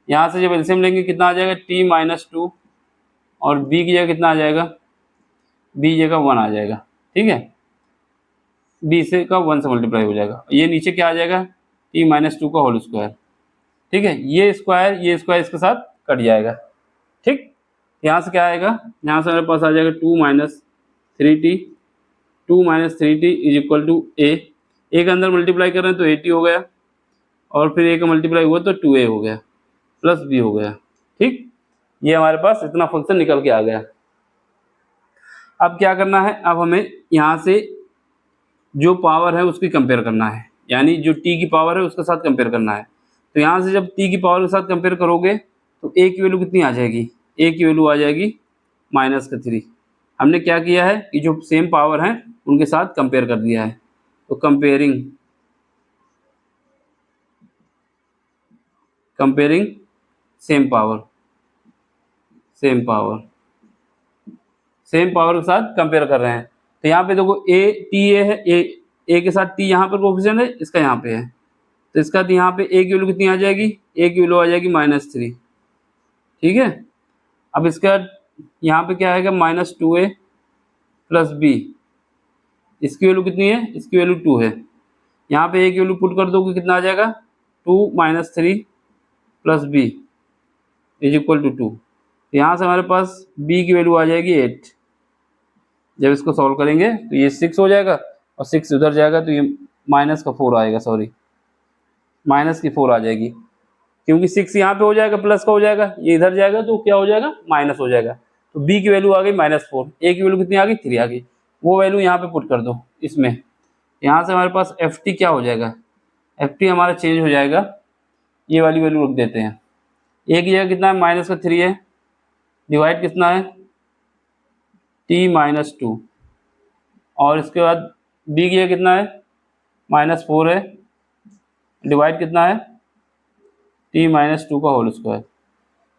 यहाँ से जब एलसीएम लेंगे कितना आ जाएगा, t माइनस टू, और b की जगह कितना आ जाएगा, b जगह 1 आ जाएगा, ठीक है, b से का 1 से मल्टीप्लाई हो जाएगा, ये नीचे क्या आ जाएगा, t माइनस टू का होल स्क्वायर, ठीक है, ये स्क्वायर इसके साथ कट जाएगा, ठीक। यहाँ से क्या आएगा, यहाँ से हमारे पास आ जाएगा 2 minus 3t is equal to a के अंदर मल्टीप्लाई कर रहे हैं तो 80 हो गया, और फिर a का मल्टीप्लाई हुआ तो 2a हो गया प्लस b हो गया, ठीक। ये हमारे पास इतना फंक्शन निकल के आ गया। अब क्या करना है, अब हमें यहाँ से जो पावर है उसकी कंपेयर करना है, यानी जो t की पावर है उसके साथ कंपेयर करना है। तो यहाँ से जब t की पावर के साथ कंपेयर करोगे तो a की वैल्यू कितनी आ जाएगी, a की वैल्यू आ जाएगी माइनस का 3। हमने क्या किया है कि जो सेम पावर है उनके साथ कंपेयर कर दिया है, तो comparing same power, same power के साथ कंपेयर कर रहे हैं। तो यहाँ पे देखो ए टी ए है, ए के साथ टी यहाँ पर कोफिशिएंट है, इसका यहाँ पे है, तो इसका यहाँ पे ए की वैल्यू कितनी आ जाएगी, ए की वैल्यू आ जाएगी -3, ठीक है। अब इसके बाद यहाँ पे क्या आएगा -2a + b, इसकी वैल्यू कितनी है, इसकी वैल्यू 2 है। यहाँ पे ए की वैल्यू पुट कर दोगे कितना आ जाएगा 2 - 3 + b = 2। यहाँ से हमारे पास b की वैल्यू आ जाएगी 8। जब इसको सॉल्व करेंगे तो ये 6 हो जाएगा और 6 उधर जाएगा तो ये -4 आएगा, सॉरी -4 आ जाएगी, क्योंकि 6 यहाँ पे हो जाएगा प्लस का हो जाएगा, ये इधर जाएगा तो क्या हो जाएगा माइनस हो जाएगा। तो b की वैल्यू आ गई -4, a की वैल्यू कितनी आ गई 3 आ गई, वो वैल्यू यहाँ पे पुट कर दो इसमें। यहाँ से हमारे पास ft क्या हो जाएगा, ft हमारा चेंज हो जाएगा, ये वाली वैल्यू रख देते हैं। a की जगह कितना है -3 है, डिवाइड कितना है t-2, और इसके बाद b की जगह कितना है -4 है, डिवाइड कितना है t-2 का होल स्क्वायर।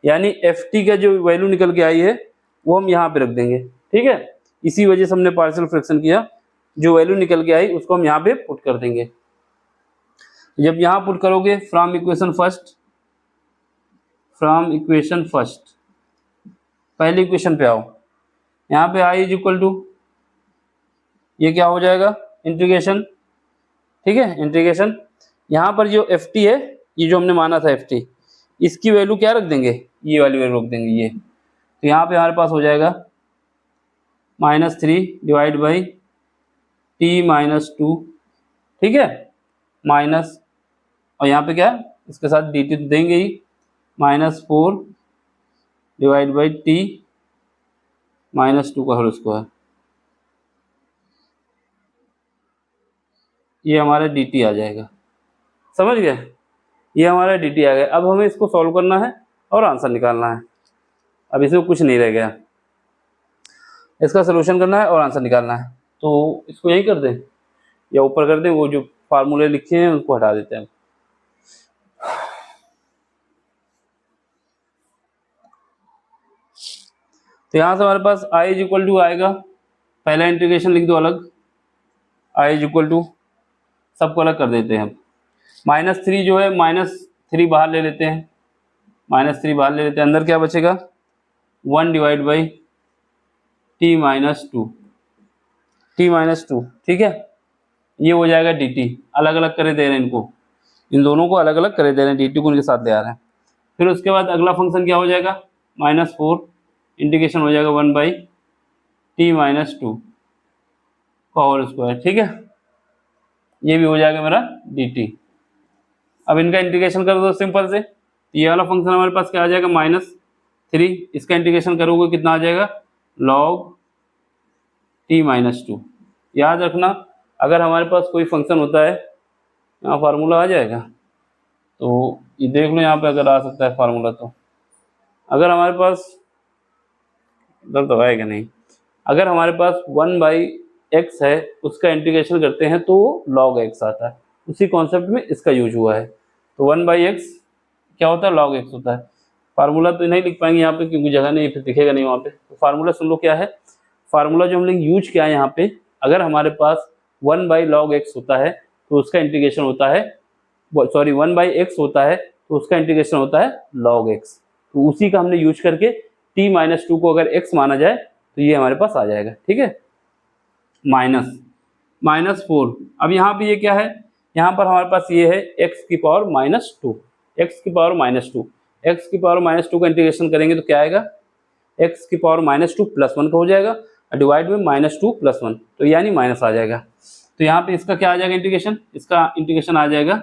यानी ft का जो वैल्यू निकल के आई है वो हम यहाँ पे रख देंगे, ठीक है। इसी वजह से हमने पार्शियल फ्रैक्शन किया, जो वैल्यू निकल के आई उसको हम यहाँ पे पुट कर देंगे। जब यहाँ पुट करोगे फ्रॉम इक्वेशन फर्स्ट, पहली इक्वेशन पे आओ, यहाँ पे i = ये क्या हो जाएगा इंटीग्रेशन, ठीक है, इंटीग्रेशन। यहाँ पर जो ft है, ये जो हमने माना था ft, इसकी वैल्यू क्या रख देंगे, ये वाली वैल्यू रख देंगे ये। तो यहाँ पे हमारे पास हो जाएगा -3 डिवाइड बाई t-2, ठीक है, माइनस, और यहाँ पे क्या इसके साथ dt तो देंगे ही, -4 डिवाइड बाई t-2 का होल स्क्वायर, ये हमारा dt आ जाएगा, समझ गए, ये हमारा dt आ गया। अब हमें इसको सॉल्व करना है और आंसर निकालना है, अब इसमें कुछ नहीं रह गया, इसका सलूशन करना है और आंसर निकालना है। तो इसको यही कर दें या ऊपर कर दें, वो जो फार्मूले लिखे हैं उसको हटा देते हैं। तो यहाँ से हमारे पास i = आएगा, पहला इंटीग्रेशन लिख दो अलग, i = सबको अलग कर देते हैं। -3 जो है -3 बाहर ले लेते हैं, -3 बाहर ले लेते हैं, अंदर क्या बचेगा 1 डिवाइड बाई t-2, ठीक है, ये हो जाएगा dt। अलग अलग करे दे रहे हैं इनको, इन दोनों को अलग अलग करे दे रहे हैं, dt को इनके साथ ले आ रहे हैं। फिर उसके बाद अगला फंक्शन क्या हो जाएगा -4, इंटीग्रेशन हो जाएगा 1 बाई t-2 का होल स्क्वायर, ठीक है, ये भी हो जाएगा मेरा dt। अब इनका इंटीग्रेशन कर दो सिंपल से, ये वाला फंक्शन हमारे पास क्या आ जाएगा -3, इसका इंटीग्रेशन करोगे कितना आ जाएगा log t-2। याद रखना अगर हमारे पास कोई फंक्शन होता है, यहाँ फार्मूला आ जाएगा, तो ये देख लो यहाँ पे अगर आ सकता है फार्मूला, तो अगर हमारे पास इधर तो आएगा नहीं, अगर हमारे पास 1/x है उसका इंटीग्रेशन करते हैं तो log x आता है, उसी कॉन्सेप्ट में इसका यूज हुआ है। तो 1/x क्या होता है log x होता है। फार्मूला तो नहीं लिख पाएंगे यहाँ पे क्योंकि जगह नहीं, फिर दिखेगा नहीं वहाँ पे, तो फार्मूला सुन लो क्या है। फार्मूला जो हम लोग यूज किया है यहाँ पे, अगर हमारे पास 1/log x होता है तो उसका इंटीग्रेशन होता है, सॉरी 1/x होता है तो उसका इंटीग्रेशन होता है log x, तो उसी का हमने यूज करके t-2 को अगर x माना जाए तो ये हमारे पास आ जाएगा, ठीक है, -4। अब यहाँ पे ये क्या है, यहाँ पर हमारे पास ये है x की पावर -2, x की पावर -2 का इंटीग्रेशन करेंगे तो क्या आएगा x की पावर -2 + 1 का हो जाएगा, डिवाइड में -2 + 1, तो यानी माइनस आ जाएगा। तो यहाँ पे इसका क्या आ जाएगा इंटीग्रेशन, इसका इंटीग्रेशन आ जाएगा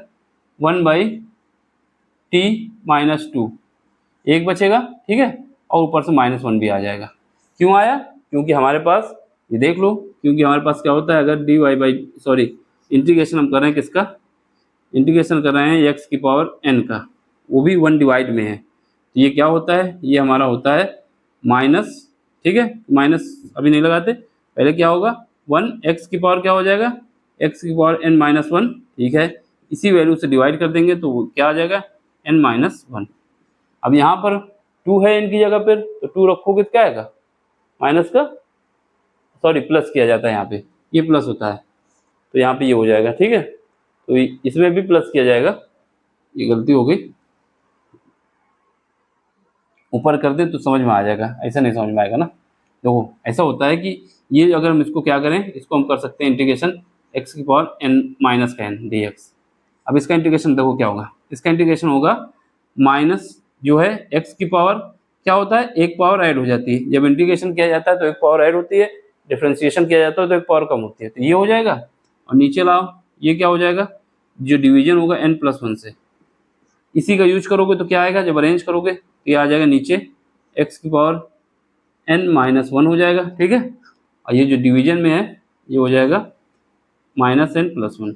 1/t-2, एक बचेगा, ठीक है, और ऊपर से -1 भी आ जाएगा। क्यों आया, क्योंकि हमारे पास ये देख लो, क्योंकि हमारे पास क्या होता है अगर इंटीग्रेशन हम कर रहे हैं किसका, इंटीग्रेशन कर रहे हैं x की पावर n का, वो भी 1 डिवाइड में है, तो ये क्या होता है, ये हमारा होता है माइनस, ठीक है, माइनस अभी नहीं लगाते, पहले क्या होगा 1, x की पावर क्या हो जाएगा x की पावर n-1, ठीक है, इसी वैल्यू से डिवाइड कर देंगे तो क्या आ जाएगा n-1। अब यहाँ पर 2 है इनकी जगह पर, तो 2 रखोगे तो क्या आएगा, माइनस का, सॉरी प्लस किया जाता है यहाँ पे, ये प्लस होता है, तो यहाँ पे ये हो जाएगा। ठीक है, तो इसमें भी प्लस किया जाएगा, ये गलती हो गई, ऊपर कर दे तो समझ में आ जाएगा, ऐसा नहीं समझ में आएगा ना। देखो ऐसा होता है कि ये अगर हम इसको क्या करें, इसको हम कर सकते हैं इंटीग्रेशन x की पावर n माइनस का n dx। अब इसका इंटीग्रेशन देखो क्या होगा, इसका इंटीग्रेशन होगा माइनस जो है x की पावर, क्या होता है एक पावर ऐड हो जाती है, जब इंटीग्रेशन किया जाता है तो एक पावर ऐड होती है, डिफ्रेंसिएशन किया जाता है तो एक पावर कम होती है, तो ये हो जाएगा। और नीचे लाओ, ये क्या हो जाएगा, जो डिवीजन होगा n+1 से, इसी का यूज करोगे तो क्या आएगा, जब अरेंज करोगे तो ये आ जाएगा नीचे x की पावर n-1 हो जाएगा। ठीक है, और ये जो डिवीजन में है ये हो जाएगा -n+1,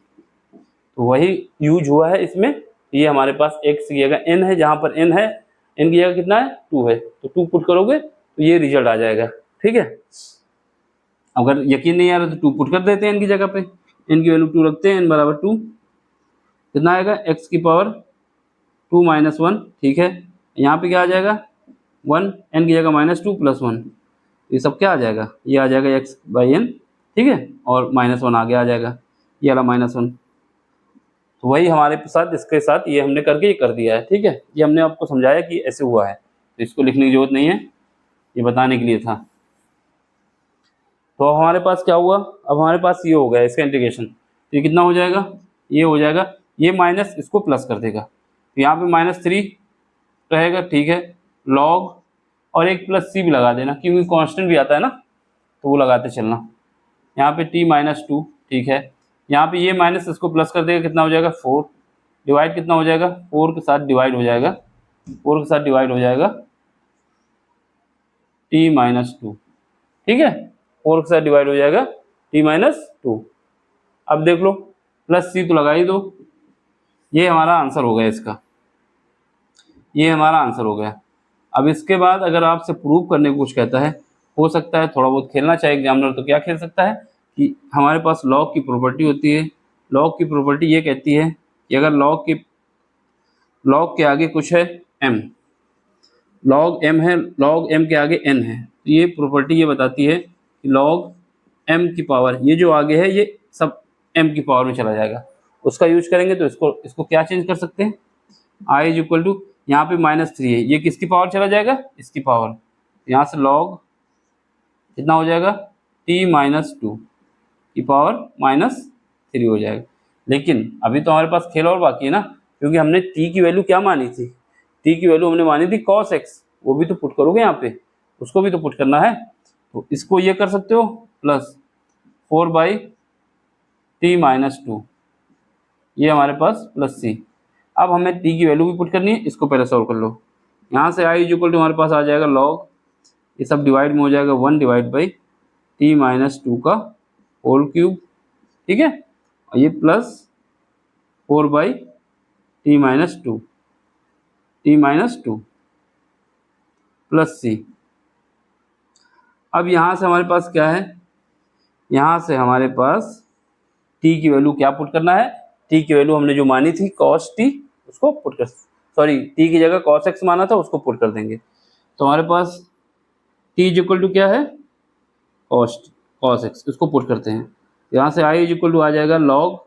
तो वही यूज हुआ है इसमें। ये हमारे पास x की जगह n है, जहाँ पर n है, n की जगह कितना है 2 है, तो 2 पुट करोगे तो ये रिजल्ट आ जाएगा। ठीक है, अगर यकीन नहीं आ रहा तो 2 पुट कर देते हैं n की जगह पे, n की वैल्यू 2 रखते हैं, n बराबर 2, कितना आएगा x की पावर 2-1। ठीक है, यहाँ पे क्या आ जाएगा 1, n की जगह -2 + 1, ये सब क्या आ जाएगा, ये आ जाएगा x/n। ठीक है, और -1 आगे आ जाएगा, ये वाला -1, तो वही हमारे साथ इसके साथ ये हमने करके ये कर दिया है। ठीक है, ये हमने आपको समझाया कि ऐसे हुआ है, तो इसको लिखने की जरूरत नहीं है, ये बताने के लिए था। तो हमारे पास क्या हुआ, अब हमारे पास ये हो गया इसका इंटीग्रेशन, तो ये कितना हो जाएगा, ये हो जाएगा, ये माइनस इसको प्लस कर देगा, तो यहाँ पे -3 रहेगा। ठीक है, लॉग और एक +c भी लगा देना, क्योंकि कांस्टेंट भी आता है ना, तो वो लगाते चलना। यहाँ पे t-2, ठीक है, यहाँ पे ये माइनस इसको प्लस कर देगा, कितना हो जाएगा 4, डिवाइड कितना हो जाएगा 4 के साथ डिवाइड हो जाएगा, 4 के साथ डिवाइड हो जाएगा t-2। ठीक है, 4 के साथ डिवाइड हो जाएगा t-2। अब देख लो +c तो लगा ही दो, ये हमारा आंसर हो गया इसका, ये हमारा आंसर हो गया। अब इसके बाद अगर आपसे प्रूव करने को कुछ कहता है, हो सकता है थोड़ा बहुत खेलना चाहे एग्जामिनर, तो क्या खेल सकता है कि हमारे पास लॉग की प्रॉपर्टी होती है, लॉग की प्रॉपर्टी ये कहती है कि अगर लॉग के आगे कुछ है m, लॉग m है, लॉग m के आगे n है, तो ये प्रॉपर्टी ये बताती है कि लॉग m की पावर, ये जो आगे है ये सब m की पावर में चला जाएगा, उसका यूज करेंगे। तो इसको क्या चेंज कर सकते हैं, i = यहाँ पे -3 है, ये किसकी पावर चला जाएगा, इसकी पावर, यहाँ से लॉग कितना हो जाएगा t-2 की पावर -3 हो जाएगा। लेकिन अभी तो हमारे पास खेल और बाकी है ना, क्योंकि हमने t की वैल्यू क्या मानी थी, t की वैल्यू हमने मानी थी cos x, वो भी तो पुट करोगे यहाँ पे, उसको भी तो पुट करना है, तो इसको ये कर सकते हो +4/t-2, ये हमारे पास +c। अब हमें t की वैल्यू भी पुट करनी है, इसको पहले सॉल्व कर लो। यहाँ से i = हमारे पास आ जाएगा लॉग, ये सब डिवाइड में हो जाएगा 1/t-2 का होल क्यूब। ठीक है, और ये +4/t-2 +c। अब यहाँ से हमारे पास क्या है, यहाँ से हमारे पास t की वैल्यू क्या पुट करना है, t की वैल्यू हमने जो मानी थी cos t, उसको पुट कर, सॉरी t की जगह cos x माना था, उसको पुट कर देंगे। तो हमारे पास t = क्या है cos x, इसको पुट करते हैं। यहाँ से i = आ जाएगा लॉग,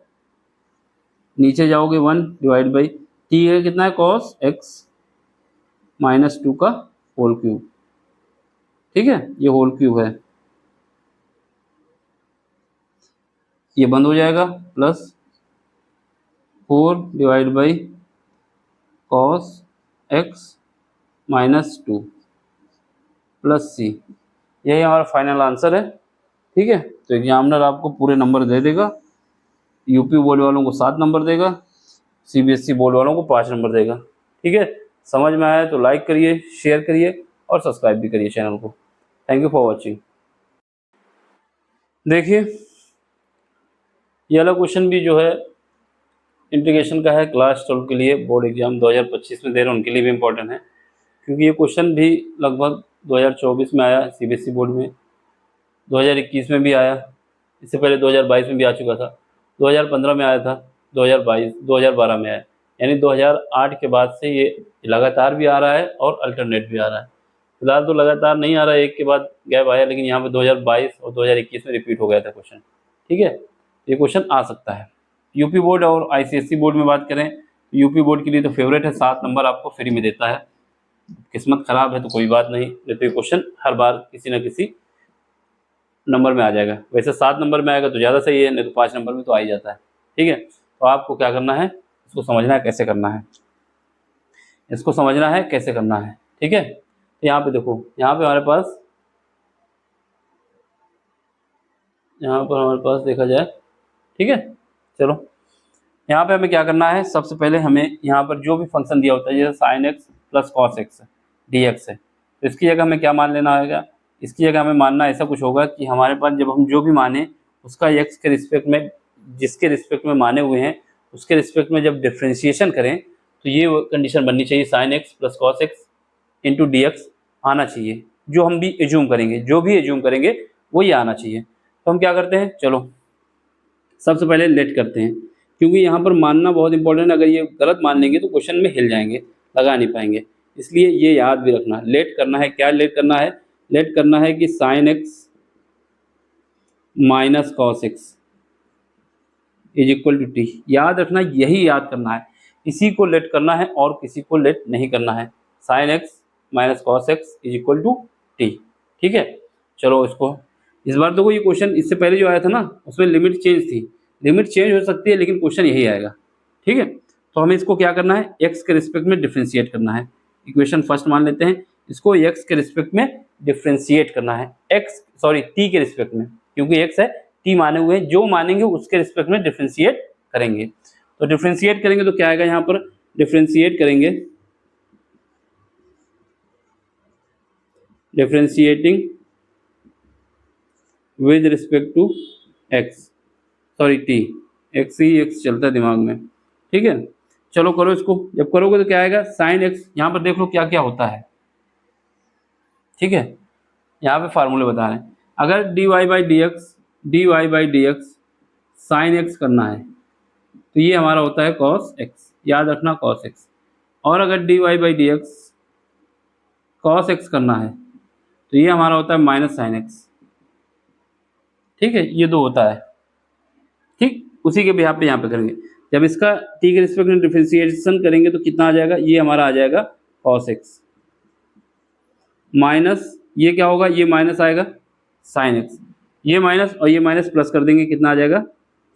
नीचे जाओगे 1/t है कितना है cos x -2 का होल क्यूब। ठीक है, ये होल क्यूब है, ये बंद हो जाएगा, +4/cos x -2 +c, यही हमारा फाइनल आंसर है। ठीक है, तो एग्जामिनर आपको पूरे नंबर दे देगा, यूपी बोर्ड वालों को 7 नंबर देगा, सीबीएसई बोर्ड वालों को 5 नंबर देगा। ठीक है, समझ में आया तो लाइक करिए, शेयर करिए और सब्सक्राइब भी करिए चैनल को। Thank you for watching. देखिए ये वाला क्वेश्चन भी जो है इंटीग्रेशन का है, क्लास 12 के लिए बोर्ड एग्जाम 2025 में दे रहे हैं उनके लिए भी इम्पोर्टेंट है, क्योंकि ये क्वेश्चन भी लगभग 2024 में आया सीबीएसई बोर्ड में, 2021 में भी आया, इससे पहले 2022 में भी आ चुका था, 2015 में आया था, 2012 में आया। यानी 2008 के बाद से ये लगातार भी आ रहा है और अल्टरनेट भी आ रहा है। फिलहाल तो लगातार नहीं आ रहा है, एक के बाद गैप आया, लेकिन यहाँ पे 2022 और 2021 में रिपीट हो गया था क्वेश्चन। ठीक है, ये क्वेश्चन आ सकता है। यूपी बोर्ड और आईसीएसई बोर्ड में बात करें, यूपी बोर्ड के लिए तो फेवरेट है, 7 नंबर आपको फ्री में देता है। किस्मत खराब है तो कोई बात नहीं, नहीं तो ये क्वेश्चन हर बार किसी न किसी नंबर में आ जाएगा। वैसे 7 नंबर में आएगा तो ज़्यादा सही है, नहीं तो 5 नंबर में तो आ ही जाता है। ठीक है, तो आपको क्या करना है, इसको समझना है कैसे करना है, इसको समझना है कैसे करना है। ठीक है, तो यहाँ पे देखो, यहाँ पे हमारे पास देखा जाए। ठीक है, चलो यहाँ पे हमें क्या करना है, सबसे पहले हमें यहाँ पर जो भी फंक्शन दिया होता है, जैसे sine x plus cos x D x है, तो इसकी जगह हमें क्या मान लेना होगा, इसकी जगह हमें मानना ऐसा कुछ होगा कि हमारे पास जब हम जो भी माने उसका एक्स के रिस्पेक्ट में, जिसके रिस्पेक्ट में माने हुए हैं उसके रिस्पेक्ट में जब डिफ्रेंशिएशन करें तो ये कंडीशन बननी चाहिए, sine x plus cos x into D x आना चाहिए। जो हम भी एज्यूम करेंगे, जो भी एज्यूम करेंगे वो ये आना चाहिए। तो हम क्या करते हैं, चलो सबसे पहले लेट करते हैं, क्योंकि यहाँ पर मानना बहुत इंपॉर्टेंट है। अगर ये गलत मान लेंगे तो क्वेश्चन में हिल जाएंगे, लगा नहीं पाएंगे, इसलिए ये याद भी रखना। लेट करना है, क्या लेट करना है, लेट करना है कि sine X minus cos X is equal to T. याद रखना, यही याद करना है, इसी को लेट करना है और किसी को लेट नहीं करना है। Sine X minus cos X is equal to T. ठीक है, चलो इसको, इस बार तो ये क्वेश्चन इससे पहले जो आया था ना उसमें लिमिट चेंज थी, लिमिट चेंज हो सकती है लेकिन क्वेश्चन यही आएगा। ठीक है, तो हमें इसको क्या करना है, एक्स के रिस्पेक्ट में डिफ्रेंशिएट करना है। इक्वेशन फर्स्ट मान लेते हैं, इसको एक्स के रिस्पेक्ट में डिफ्रेंशिएट करना है, टी के रिस्पेक्ट में, क्योंकि एक्स है, टी माने हुए हैं, जो मानेंगे उसके रिस्पेक्ट में डिफ्रेंशिएट करेंगे। तो डिफ्रेंशिएट करेंगे तो क्या आएगा, यहाँ पर डिफ्रेंशिएट करेंगे, differentiating with respect to X, sorry T, X ही एक्स चलता है दिमाग में। ठीक है, चलो करो इसको, जब करोगे तो क्या आएगा, साइन एक्स, यहाँ पर देख लो क्या क्या होता है। ठीक है, यहाँ पे फार्मूले बता रहे हैं, अगर dy by D x sine x करना है तो ये हमारा होता है कॉस एक्स, याद रखना कॉस एक्स। और अगर dy by D x cos x करना है तो ये हमारा होता है माइनस साइन एक्स। ठीक है, ये दो होता है। ठीक, उसी के बिहाफ पे यहाँ पे करेंगे, जब इसका टी के रिस्पेक्ट में डिफरेंशिएशन करेंगे तो कितना आ जाएगा, ये हमारा आ जाएगा कॉस एक्स माइनस, ये क्या होगा, ये माइनस आएगा साइन एक्स, ये माइनस और ये माइनस प्लस कर देंगे, कितना आ जाएगा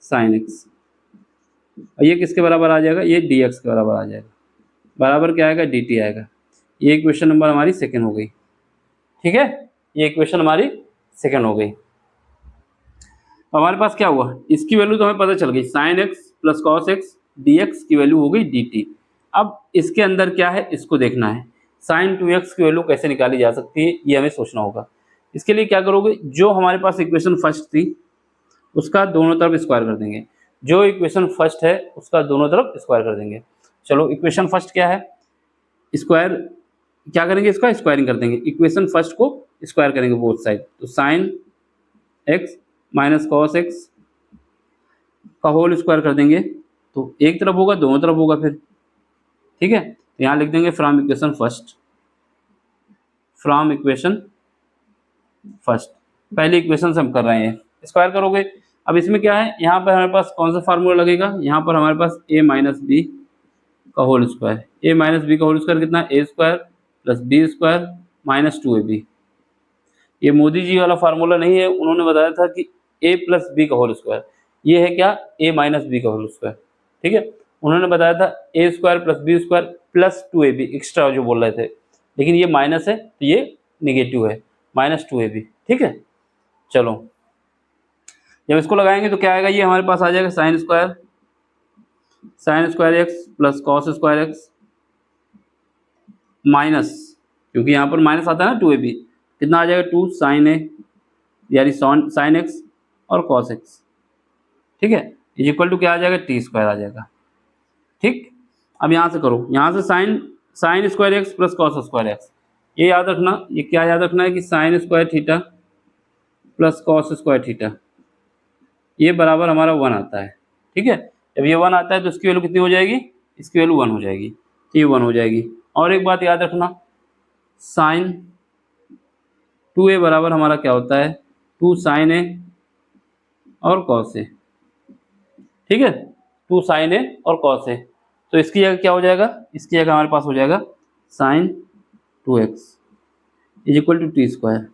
साइन एक्स, और ये किसके बराबर आ जाएगा, ये डी एक्स के बराबर आ जाएगा, बराबर क्या आएगा, डी टी आएगा। ये इक्वेशन नंबर हमारी सेकेंड हो गई। ठीक है, ये इक्वेशन हमारी सेकेंड हो गई। हमारे पास क्या हुआ, इसकी वैल्यू तो हमें पता चल गई, sine x plus cos x D x की वैल्यू हो गई डी टी। अब इसके अंदर क्या है, इसको देखना है, साइन 2x की वैल्यू कैसे निकाली जा सकती है, ये हमें सोचना होगा। इसके लिए क्या करोगे, जो हमारे पास इक्वेशन फर्स्ट थी उसका दोनों तरफ स्क्वायर कर देंगे, जो इक्वेशन फर्स्ट है उसका दोनों तरफ स्क्वायर कर देंगे। चलो इक्वेशन फर्स्ट क्या है, स्क्वायर क्या करेंगे, इसका स्क्वायरिंग कर देंगे, इक्वेशन फर्स्ट को स्क्वायर करेंगे बोथ साइड, तो sign X minus cos X का होल स्क्वायर कर देंगे, तो एक तरफ होगा दोनों तरफ होगा फिर। ठीक है, तो यहाँ लिख देंगे from equation first, from equation first, पहले इक्वेशन से हम कर रहे हैं, स्क्वायर करोगे। अब इसमें क्या है, यहाँ पर हमारे पास कौन सा फार्मूला लगेगा, यहाँ पर हमारे पास a माइनस बी का whole square, a minus B का होल स्क्वायर कितना, a square plus B square minus 2ab। ये मोदी जी वाला फार्मूला नहीं है, उन्होंने बताया था कि a प्लस बी का होल स्क्वायर, ये है क्या, a माइनस बी का होल स्क्वायर। ठीक है, उन्होंने बताया था a square plus B square plus 2ab extra जो बोल रहे थे, लेकिन ये माइनस है तो ये निगेटिव है, माइनस 2ab। ठीक है, चलो जब इसको लगाएंगे तो क्या आएगा, ये हमारे पास आ जाएगा sign square x plus cos square x minus, क्योंकि यहाँ पर माइनस आता है ना 2ab, कितना आ जाएगा 2 साइन ए यानी साइन एक्स और कॉस एक्स। ठीक है, इज इक्वल टू क्या आ जाएगा, टी स्क्वायर आ जाएगा। ठीक, अब यहाँ से करो, यहाँ से sign square x plus cos square x, ये याद रखना, ये क्या याद रखना है कि sine square theta plus cos square theta, ये बराबर हमारा 1 आता है। ठीक है, जब ये 1 आता है तो इसकी वैल्यू कितनी हो जाएगी, इसकी वैल्यू 1 हो जाएगी, तो ये 1 हो जाएगी। और एक बात याद रखना, साइन 2a बराबर हमारा क्या होता है, 2 साइन ए और कॉस ए, ठीक है, 2 साइन ए और कॉस ए। तो इसकी जगह क्या हो जाएगा, इसकी जगह हमारे पास हो जाएगा sine 2x is equal to T square.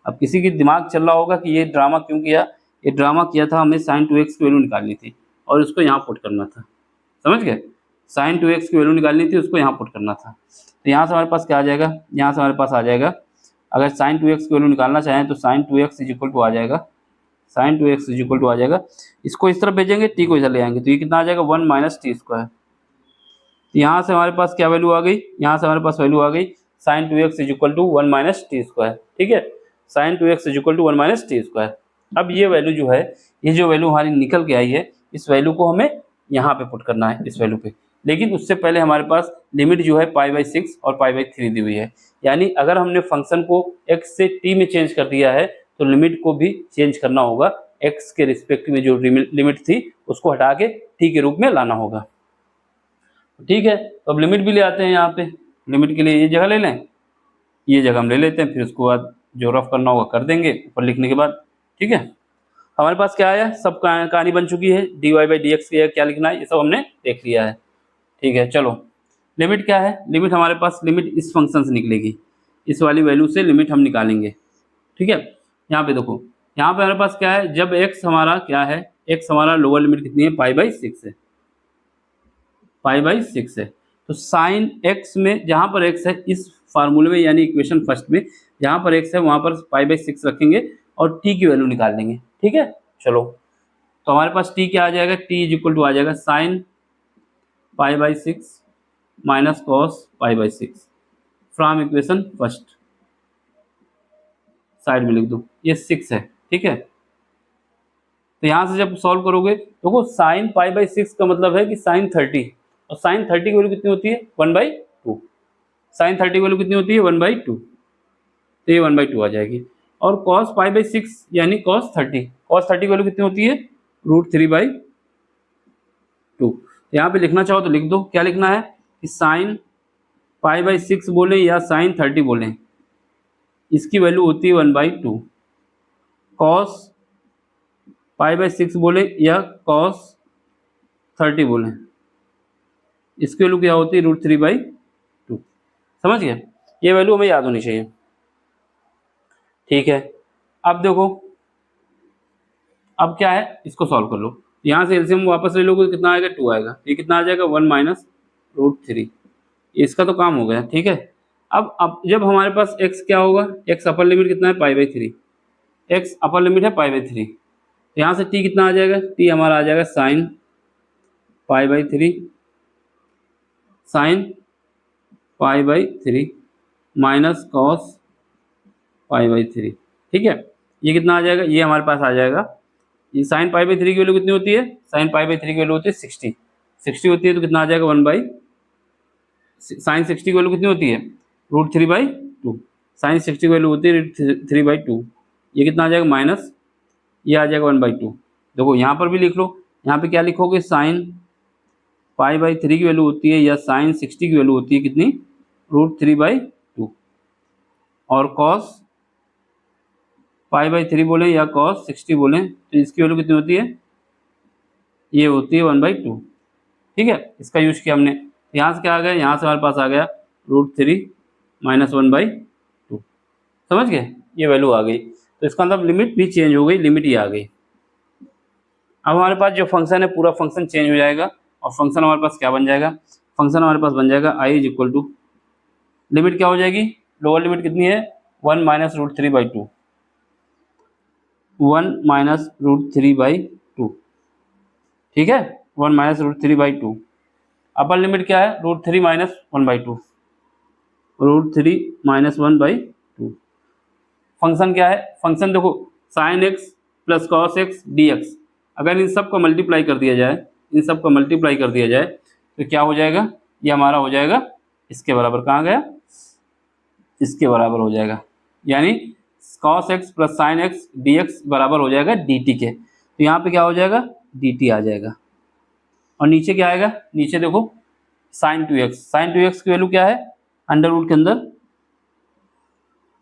अब किसी की दिमाग चल रहा होगा कि ये ड्रामा क्यों किया, ये ड्रामा किया था हमें साइन 2x की वैल्यू निकालनी थी और उसको यहाँ पुट करना था, समझ गए, साइन 2x की वैल्यू निकालनी थी, उसको यहाँ पुट करना था। तो यहाँ से हमारे पास क्या आ जाएगा, यहाँ से हमारे पास आ जाएगा, अगर साइन 2x की वैल्यू निकालना चाहें तो sine 2x is equal to आ जाएगा, sine 2x is equal to आ जाएगा, इसको इस तरफ भेजेंगे, टी को इधर ले आएंगे, तो ये कितना आ जाएगा 1 माइनस टी स्क्वायर। तो यहाँ से हमारे पास क्या वैल्यू आ गई, यहाँ से हमारे पास वैल्यू आ गई sine 2x is equal to 1 minus T square, ठीक है, sine 2x is equal to 1 minus T square. अब ये वैल्यू जो है, ये जो वैल्यू हमारी निकल के आई है, इस वैल्यू को हमें यहाँ पे पुट करना है, इस वैल्यू पे। लेकिन उससे पहले हमारे पास लिमिट जो है π/6 और π/3 दी हुई है, यानी अगर हमने फंक्शन को x से t में चेंज कर दिया है तो लिमिट को भी चेंज करना होगा, x के रिस्पेक्ट में जो लिमिट थी उसको हटा के t के रूप में लाना होगा, ठीक है। तो अब लिमिट भी ले आते हैं, यहाँ पे लिमिट के लिए ये जगह ले लें, ये जगह हम ले लेते हैं, फिर उसके बाद जो रफ करना होगा कर देंगे ऊपर लिखने के बाद, ठीक है। हमारे पास क्या आया, सब कहानी बन चुकी है, dy/dx की क्या लिखना है ये सब हमने देख लिया है, ठीक है। चलो लिमिट क्या है, लिमिट हमारे पास, लिमिट इस फंक्शन से निकलेगी, इस वाली वैल्यू से लिमिट हम निकालेंगे, ठीक है। यहाँ पे देखो, यहाँ पे हमारे पास क्या है, जब x हमारा क्या है, x हमारा लोअर लिमिट कितनी है, π/6 है, π/6 है। तो साइन x में जहाँ पर x है, इस फार्मूले में यानी इक्वेशन फर्स्ट में जहाँ पर x है वहाँ पर π/6 रखेंगे और t की वैल्यू निकाल लेंगे, ठीक है। चलो तो हमारे पास t क्या आ जाएगा, t इज इक्वल टू आ जाएगा sine π/6 minus cos π/6 from equation first, side में लिख दो, ये 6 है, ठीक है। तो यहाँ से जब सॉल्व करोगे देखो, साइन π/6 का मतलब है कि साइन 30, और साइन 30 की वैल्यू कितनी होती है 1/2, साइन 30 की वैल्यू कितनी होती है 1/2, तो ये 1/2 आ जाएगी। और कॉस π/6 यानी कॉस 30, कॉस 30 की वैल्यू कितनी होती है √3/2। यहाँ पे लिखना चाहो तो लिख दो, क्या लिखना है कि साइन π/6 बोलें या साइन 30 बोलें, इसकी वैल्यू होती है 1/2, कॉस π/6 बोले या कॉस 30 बोलें, इसकी वैल्यू क्या होती है √3/2, समझ गए, ये वैल्यू हमें याद होनी चाहिए, ठीक है। अब देखो, अब क्या है, इसको सॉल्व कर लो, यहाँ से एलसीएम वापस ले लोगे तो कितना आएगा 2 आएगा, ये कितना आ जाएगा 1 माइनस √3, इसका तो काम हो गया, ठीक है। अब जब हमारे पास x क्या होगा, x अपर लिमिट कितना है π/3, x अपर लिमिट है π/3, यहाँ से t कितना आ जाएगा, t हमारा आ जाएगा साइन π/3, साइन π/3 माइनस कॉस π/3, ठीक है। ये कितना आ जाएगा, ये हमारे पास आ जाएगा, ये साइन π/3 की वैल्यू कितनी होती है, साइन π/3 की वैल्यू होती है 60 होती है, तो कितना आ जाएगा 1 साइन 60 की वैल्यू कितनी होती है √3/2, साइन 60 की वैल्यू होती है √3/2, ये कितना आ जाएगा माइनस, ये आ जाएगा 1/2। देखो यहाँ पर भी लिख लो, यहाँ पे क्या लिखोगे, साइन π/3 की वैल्यू होती है या साइन 60 की वैल्यू होती है कितनी √3/2, और कॉस π/3 बोले या कॉस 60 बोले तो इसकी वैल्यू कितनी होती है, ये होती है 1/2, ठीक है। इसका यूज किया हमने, यहाँ से क्या आ गया, यहाँ से हमारे पास आ गया √3 माइनस 1/2, समझ गए, ये वैल्यू आ गई। तो इसका मतलब लिमिट भी चेंज हो गई, लिमिट ही आ गई। अब हमारे पास जो फंक्शन है पूरा फंक्शन चेंज हो जाएगा, और फंक्शन हमारे पास क्या बन जाएगा, फंक्शन हमारे पास बन जाएगा i is equal to, limit क्या हो जाएगी, लोअर लिमिट कितनी है 1 माइनस √3/2, 1 माइनस √3/2, ठीक है, 1 माइनस √3/2। अपर लिमिट क्या है √3 माइनस 1/2, √3 माइनस 1/2। फंक्शन क्या है, फंक्शन देखो sine x plus cos x dx, अगर इन सब का मल्टीप्लाई कर दिया जाए, इन सब का मल्टीप्लाई कर दिया जाए तो क्या हो जाएगा, ये हमारा हो जाएगा इसके बराबर, कहाँ गया, इसके बराबर हो जाएगा, यानी cos x plus sign x dx बराबर हो जाएगा dt के। तो यहाँ पे क्या हो जाएगा dt आ जाएगा, और नीचे क्या आएगा, नीचे देखो साइन 2x, साइन 2x की वैल्यू क्या है, अंडर रूट के अंदर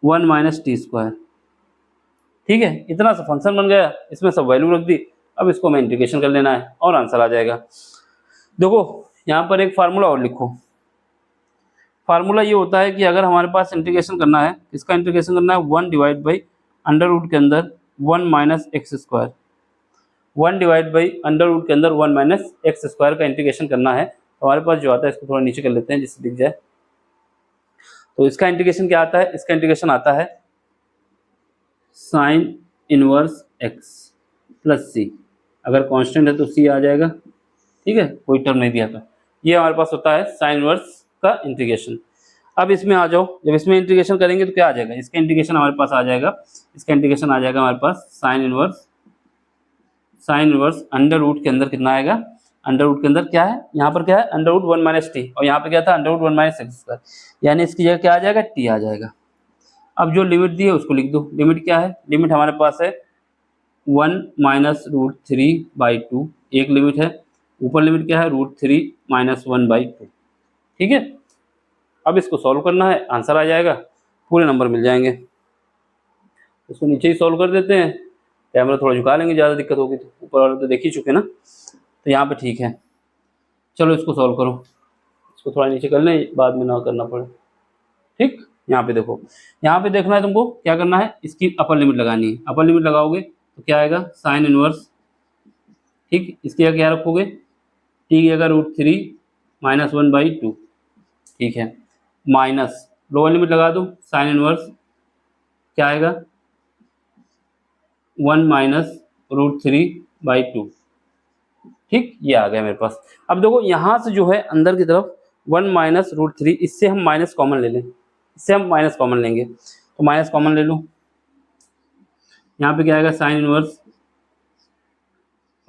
1 माइनस टी स्क्वायर। ठीक है, इतना सा फंक्शन बन गया, इसमें सब वैल्यू रख दी। अब इसको हमें इंटीग्रेशन कर लेना है और आंसर आ जाएगा। देखो यहाँ पर एक फार्मूला और लिखो। फार्मूला ये होता है कि अगर हमारे पास इंटीग्रेशन करना है, इसका इंटीग्रेशन करना है 1 डिवाइड बाई अंडर रूट के अंदर 1 minus X square, 1 divide by under root के अंदर 1 माइनस एक्स स्क्वायर का इंटीग्रेशन करना है। तो हमारे पास जो आता है, इसको थोड़ा नीचे कर लेते हैं जिससे दिख जाए। तो इसका इंटीग्रेशन क्या आता है, इसका इंटीग्रेशन आता है साइन इनवर्स एक्स प्लस सी, अगर कांस्टेंट है तो सी आ जाएगा। ठीक है, कोई टर्म नहीं दिया था। ये हमारे पास होता है साइन इनवर्स का इंटीग्रेशन। अब इसमें आ जाओ, जब इसमें इंटीग्रेशन करेंगे तो क्या आ जाएगा, इसका इंटीग्रेशन हमारे पास आ जाएगा, इसका इंटीग्रेशन आ जाएगा हमारे पास साइन इनवर्स अंडर रूट के अंदर कितना आएगा, अंडर रूट के अंदर क्या है, यहाँ पर क्या है अंडर रूट 1 माइनस टी, और यहाँ पे क्या था under root 1 minus X square, यानी इसकी जगह क्या आ जाएगा, टी आ जाएगा। अब जो लिमिट दी है उसको लिख दो। लिमिट क्या है, लिमिट हमारे पास है 1 माइनस रूट 3 बाई 2, एक लिमिट है। ऊपर लिमिट क्या है, रूट 3 माइनस 1 बाई 2। ठीक है, अब इसको सॉल्व करना है, आंसर आ जाएगा, पूरे नंबर मिल जाएंगे। इसको नीचे ही सॉल्व कर देते हैं, कैमरा थोड़ा झुका लेंगे, ज़्यादा दिक्कत होगी तो, ऊपर वाले तो देख ही चुके ना, तो यहाँ पे ठीक है। चलो इसको सॉल्व करो, इसको थोड़ा नीचे कर लें, बाद में ना करना पड़े। ठीक, यहाँ पे देखो, यहाँ पे देखना है तुमको, क्या करना है, इसकी अपर लिमिट लगानी है। अपर लिमिट लगाओगे तो क्या आएगा, साइन इनवर्स। ठीक, इसकी जगह क्या रखोगे, टी की जगह रूट 3 माइनस 1 बाई 2। ठीक है, माइनस लोअर लिमिट लगा दो, साइन इनवर्स क्या आएगा, 1 माइनस रूट 3 बाई 2। ठीक, ये आ गया मेरे पास। अब देखो यहाँ से जो है अंदर की तरफ 1 माइनस रूट 3, इससे हम माइनस कॉमन ले लें, इससे हम माइनस कॉमन लेंगे, तो माइनस कॉमन ले लो। यहाँ पे क्या आएगा, साइन इनवर्स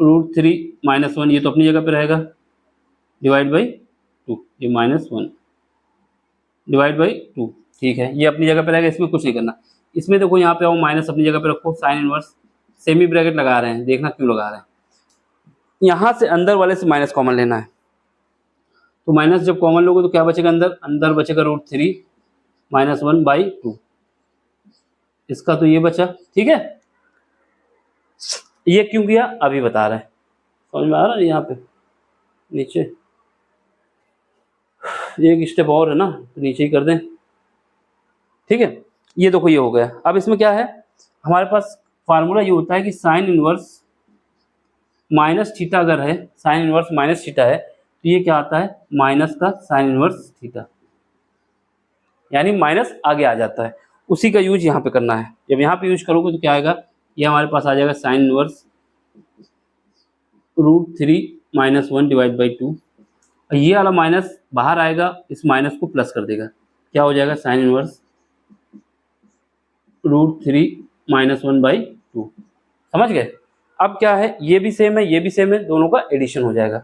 रूट 3 माइनस 1, ये तो अपनी जगह पे रहेगा, डिवाइड बाई 2, ये माइनस 1 डिवाइड बाई 2। ठीक है, ये अपनी जगह पे रहेगा, इसमें कुछ नहीं करना। इसमें देखो यहाँ पे आओ, माइनस अपनी जगह पे रखो, साइन इनवर्स सेमी ब्रैकेट लगा रहे हैं, देखना क्यों लगा रहे हैं, यहाँ से अंदर वाले से माइनस कॉमन लेना है। तो माइनस जब कॉमन लोगे तो क्या बचेगा, अंदर अंदर बचेगा रूट 3 माइनस 1 बाई 2, इसका तो ये बचा। ठीक है, ये क्यों किया अभी बता रहे हैं, समझ में आ रहा है। यहाँ पे नीचे एक स्टेप और है ना, तो नीचे ही कर दें। ठीक है, ये देखो ये हो गया। अब इसमें क्या है, हमारे पास फार्मूला ये होता है कि साइन इनवर्स माइनस थीटा अगर है, साइन इनवर्स माइनस थीटा है, तो ये क्या आता है, माइनस का साइन इनवर्स थीटा, यानी माइनस आगे आ जाता है। उसी का यूज यहाँ पे करना है। जब यहाँ पे यूज करोगे तो क्या आएगा, ये हमारे पास आ जाएगा sine inverse root 3 minus 1 divide by 2। ये वाला माइनस बाहर आएगा, इस माइनस को प्लस कर देगा, क्या हो जाएगा, sine inverse root 3 minus 1 by 2। समझ गए। अब क्या है, ये भी सेम है, ये भी सेम है, दोनों का एडिशन हो जाएगा।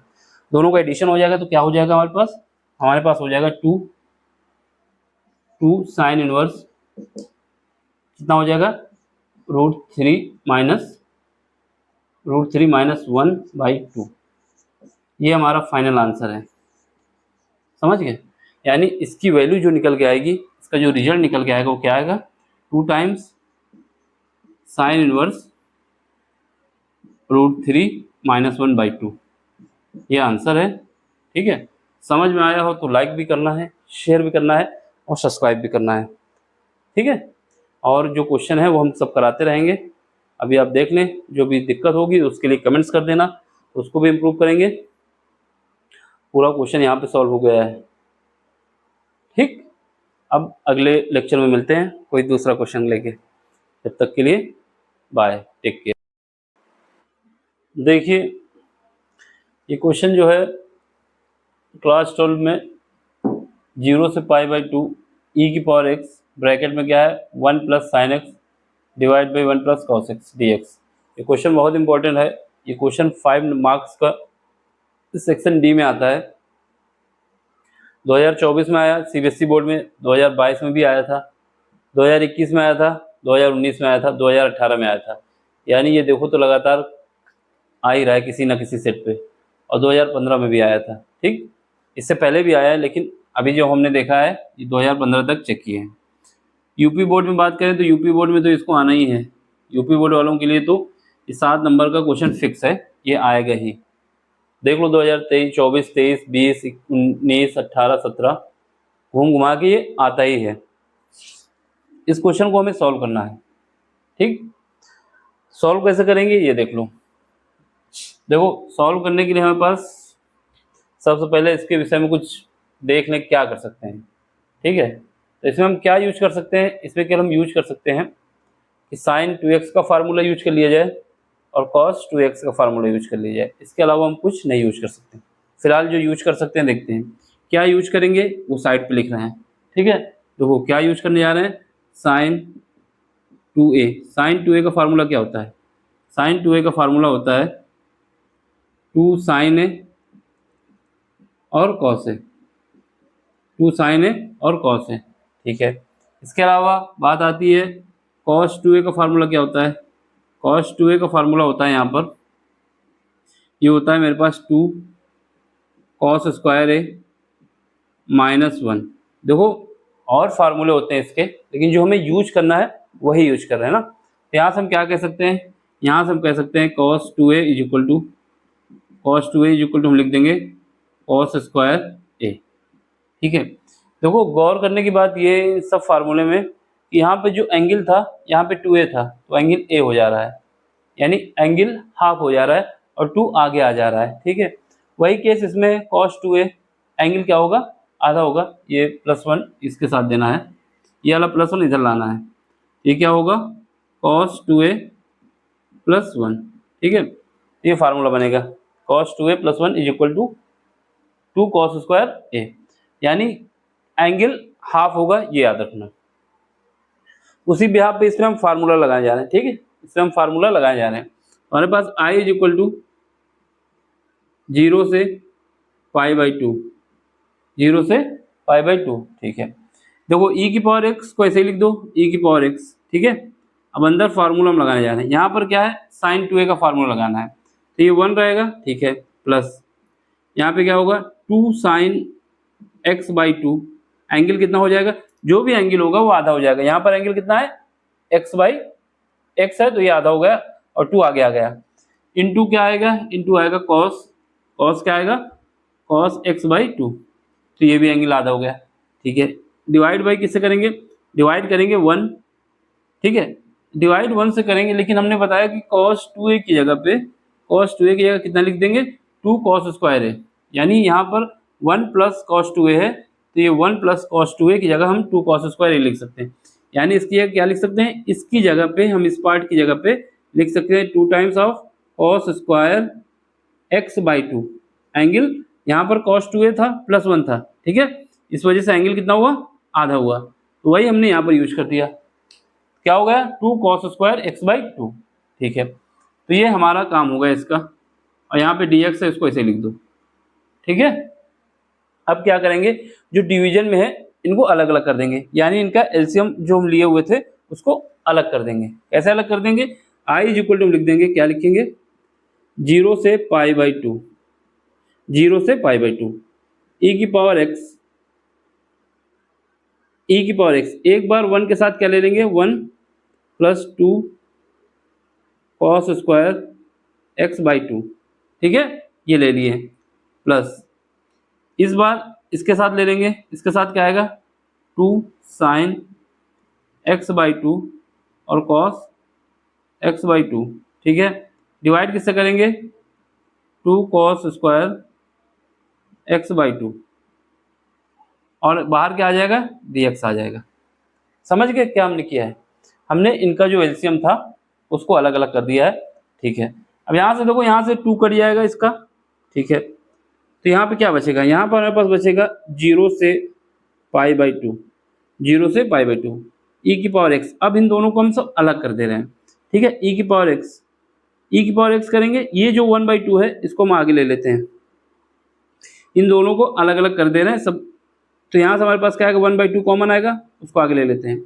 दोनों का एडिशन हो जाएगा तो क्या हो जाएगा हमारे पास हो जाएगा 2 साइन इनवर्स कितना हो जाएगा, रूट 3 माइनस 1 बाई 2। ये हमारा फाइनल आंसर है, समझ गए। यानी इसकी वैल्यू जो निकल के आएगी, इसका जो रिजल्ट निकल के आएगा वो क्या आएगा, 2 times sine inverse root 3 minus 1 by 2। ये आंसर है। ठीक है, समझ में आया हो तो लाइक भी करना है, शेयर भी करना है और सब्सक्राइब भी करना है। ठीक है, और जो क्वेश्चन है वो हम सब कराते रहेंगे। अभी आप देख लें, जो भी दिक्कत होगी उसके लिए कमेंट्स कर देना, उसको भी इम्प्रूव करेंगे। पूरा क्वेश्चन यहाँ पे सॉल्व हो गया है। ठीक, अब अगले लेक्चर में मिलते हैं कोई दूसरा क्वेश्चन लेके। जब तक के लिए बाय, टेक केयर। देखिए ये क्वेश्चन जो है क्लास 12 में 0 से पाई बाई 2 ई की पावर एक्स ब्रैकेट में क्या है 1 plus sine x divide by 1 plus cos x D x. ये क्वेश्चन बहुत इंपॉर्टेंट है। ये क्वेश्चन 5 मार्क्स का सेक्शन डी में आता है। 2024 में आया सीबीएसई बोर्ड में, 2022 में भी आया था, 2021 में आया था, 2019 में आया था, 2018 में आया था। यानी ये देखो तो लगातार आ ही रहा है किसी ना किसी सेट पे, और 2015 में भी आया था। ठीक, इससे पहले भी आया है, लेकिन अभी जो हमने देखा है ये 2015 तक चेक किए हैं। यूपी बोर्ड में बात करें तो यूपी बोर्ड में तो इसको आना ही है। यूपी बोर्ड वालों के लिए तो ये 7 नंबर का क्वेश्चन फिक्स है, ये आएगा ही। देख लो 2023, 24, 23, 20, 19, 18, 17 घूम घुमा के ये आता ही है। इस क्वेश्चन को हमें सॉल्व करना है। ठीक, सॉल्व कैसे करेंगे ये देख लो। देखो सॉल्व करने के लिए हमारे पास सबसे पहले इसके विषय में कुछ देख लें क्या कर सकते हैं। ठीक है, तो इसमें हम क्या यूज कर सकते हैं, इसमें केवल हम यूज कर सकते हैं कि sin 2x का फार्मूला यूज कर लिया जाए और cos 2x का फार्मूला यूज कर लिया जाए। इसके अलावा हम कुछ नहीं यूज कर सकते। फिलहाल जो यूज कर सकते हैं देखते हैं क्या यूज करेंगे, वो साइड पे लिख रहे हैं। ठीक है, देखो क्या यूज करने जा रहे हैं, sin 2a। sin 2a का फार्मूला क्या होता है, sin 2a का फार्मूला होता है 2 sin a और cos a, 2 sin a और cos a। ठीक है, इसके अलावा बात आती है cos 2a का फार्मूला क्या होता है। cos 2a का फार्मूला होता है यहाँ पर, ये होता है मेरे पास 2 cos स्क्वायर a माइनस 1। देखो और फार्मूले होते हैं इसके, लेकिन जो हमें यूज करना है वही यूज कर रहे हैं ना। तो यहाँ से हम क्या कह सकते हैं, यहाँ से हम कह सकते हैं cos 2a is equal to हम लिख देंगे cos स्क्वायर a। ठीक है, देखो गौर करने की बात ये सब फार्मूले में कि यहाँ पे जो एंगल था यहाँ पे 2a था, तो एंगल a हो जा रहा है, यानी एंगल हाफ हो जा रहा है और 2 आगे आ जा रहा है। ठीक है, वही केस इसमें cos 2a एंगल क्या होगा, आधा होगा। ये +1 इसके साथ देना है, ये वाला +1 इधर लाना है, ये क्या होगा cos 2a +1। ठीक है, ये फार्मूला बनेगा cos 2a +1 is equal to 2 cos square a, यानी एंगल हाफ होगा, ये याद रखना। उसी बिहाफ पे इसमें हम फार्मूला लगाए जा रहे हैं। ठीक है, इसमें हम फार्मूला लगाए जा रहे हैं। हमारे पास i इज इक्वल टू 0 से π/2, 0 से π/2। ठीक है, देखो e की पावर x को ऐसे ही लिख दो, e की पावर x। ठीक है, अब अंदर फार्मूला हम लगाने जा रहे हैं। यहाँ पर क्या है, sin 2a का फार्मूला लगाना है, तो ये 1 रहेगा। ठीक है, प्लस यहाँ पे क्या होगा 2 sin x/2, एंगल कितना हो जाएगा, जो भी एंगल होगा वो आधा हो जाएगा। यहाँ पर एंगल कितना है, x/x है, तो ये आधा हो गया और 2 आगे आ गया। इनटू क्या आएगा, इनटू आएगा cos क्या आएगा, cos x/2, तो ये भी एंगल आधा हो गया। ठीक है, डिवाइड बाई किससे करेंगे, डिवाइड करेंगे 1। ठीक है, डिवाइड 1 से करेंगे, लेकिन हमने बताया कि cos 2a की जगह कितना लिख देंगे, 2 cos स्क्वायर a, यानी यहाँ पर 1 प्लस cos 2a है, तो ये 1 प्लस cos 2a की जगह हम 2 cos स्क्वायर a लिख सकते हैं। यानी इसकी जगह क्या लिख सकते हैं, इसकी जगह पे हम इस पार्ट की जगह पे लिख सकते हैं 2 times of cos square x/2। Angle यहाँ पर cos 2a था +1 था। ठीक है, इस वजह से एंगल कितना हुआ, आधा हुआ, तो वही हमने यहाँ पर यूज कर दिया। क्या हो गया, 2 cos स्क्वायर x/2। ठीक है, तो ये हमारा काम होगा इसका, और यहाँ पे dx है, इसको ऐसे लिख दो। ठीक है, अब क्या करेंगे, जो डिवीजन में है इनको अलग अलग कर देंगे, यानी इनका एलसीएम जो हम लिए हुए थे उसको अलग कर देंगे। कैसे अलग कर देंगे, i इज इक्वल टू लिख देंगे, क्या लिखेंगे, 0 से π/2, 0 से π/2 e की पावर x, एक बार 1 के साथ क्या ले लेंगे, 1 प्लस 2 cos स्क्वायर x/2। ठीक है, ये ले लिए, प्लस इस बार इसके साथ ले लेंगे, इसके साथ क्या आएगा, 2 sin x/2 और cos x/2। ठीक है, डिवाइड किससे करेंगे, 2 cos स्क्वायर x/2, और बाहर क्या आ जाएगा, dx आ जाएगा। समझ गए क्या हमने किया है, हमने इनका जो एलसीएम था उसको अलग अलग कर दिया है। ठीक है, अब यहाँ से देखो, यहाँ से 2 कट जाएगा इसका। ठीक है, तो यहाँ पे क्या बचेगा, यहाँ पर हमारे पास बचेगा 0 से π/2, 0 से π/2 e की पावर x। अब इन दोनों को हम सब अलग कर दे रहे हैं। ठीक है, e की पावर x करेंगे, ये जो 1/2 है इसको हम आगे ले लेते हैं, इन दोनों को अलग अलग कर दे रहे हैं सब। तो यहाँ से हमारे पास क्या आएगा, 1/2 कॉमन आएगा, उसको आगे ले लेते हैं,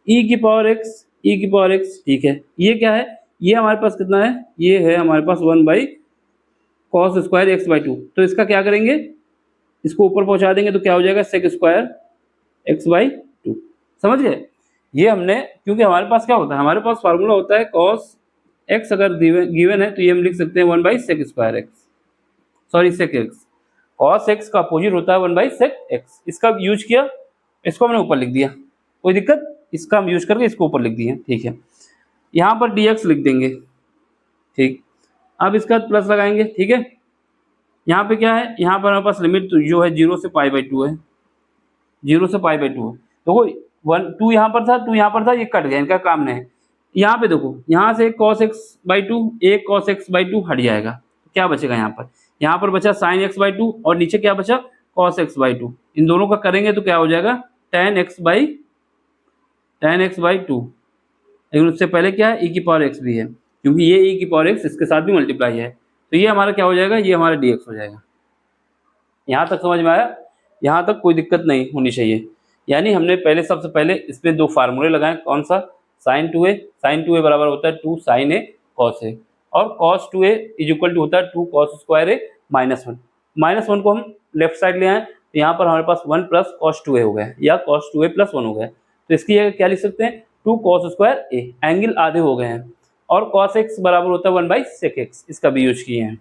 e की पावर x। ठीक है, ये क्या है, ये हमारे पास कितना है, ये है हमारे पास 1 cos स्क्वायर x/2। तो इसका क्या करेंगे, इसको ऊपर पहुंचा देंगे तो क्या हो जाएगा sec square X by two. समझ गए? ये हमने, क्योंकि हमारे पास क्या होता है, हमारे पास फार्मूला होता है कॉस एक्स अगर गिवन है तो ये हम लिख सकते हैं 1 by sec square X, sorry sec X. Cos X का अपोजिट होता है 1 बाई सेक एक्स। इसका यूज किया, इसको हमने ऊपर लिख दिया, कोई दिक्कत? इसका हम यूज करके इसको ऊपर लिख दिए, ठीक है। यहाँ पर dx लिख देंगे, ठीक। अब इसका प्लस लगाएंगे, ठीक है। यहाँ पे क्या है, यहाँ पर हमारे पास लिमिट जो है 0 से पाई बाई 2 है, 0 से पाई बाई 2 है। देखो 1 2 यहाँ पर था, 2 यहाँ पर था, ये कट गया, इनका काम नहीं है। यहाँ पे देखो, यहाँ से cos x बाई 2, एक cos x बाई 2 हट जाएगा, क्या बचेगा यहाँ पर? यहाँ पर बचा sin x बाई 2 और नीचे क्या बचा cos x बाई 2। इन दोनों का करेंगे तो क्या हो जाएगा tan x बाई 2। लेकिन उससे पहले क्या है, e की पावर x भी है, क्योंकि ये e की पावर x इसके साथ भी मल्टीप्लाई है, तो ये हमारा क्या हो जाएगा, ये हमारा dx हो जाएगा। यहाँ तक समझ में आया? यहाँ तक कोई दिक्कत नहीं होनी चाहिए। यानी हमने पहले, सबसे पहले इसमें दो फार्मूले लगाए, कौन सा, साइन 2a बराबर होता है 2 साइन ए कॉस ए, और cos 2a is equal to होता है 2 कॉस स्क्वायर ए माइनस 1। माइनस 1 को हम लेफ्ट साइड ले आए तो यहाँ पर हमारे पास 1 प्लस कॉस 2a हो गया, या कॉस 2a प्लस 1 हो गया। तो इसकी जगह क्या लिख सकते हैं, 2 कॉस स्क्वायर ए, एंगल आधे हो गए हैं, और कॉस एक्स बराबर होता है 1 बाई सेक एक्स, इसका भी यूज किए हैं,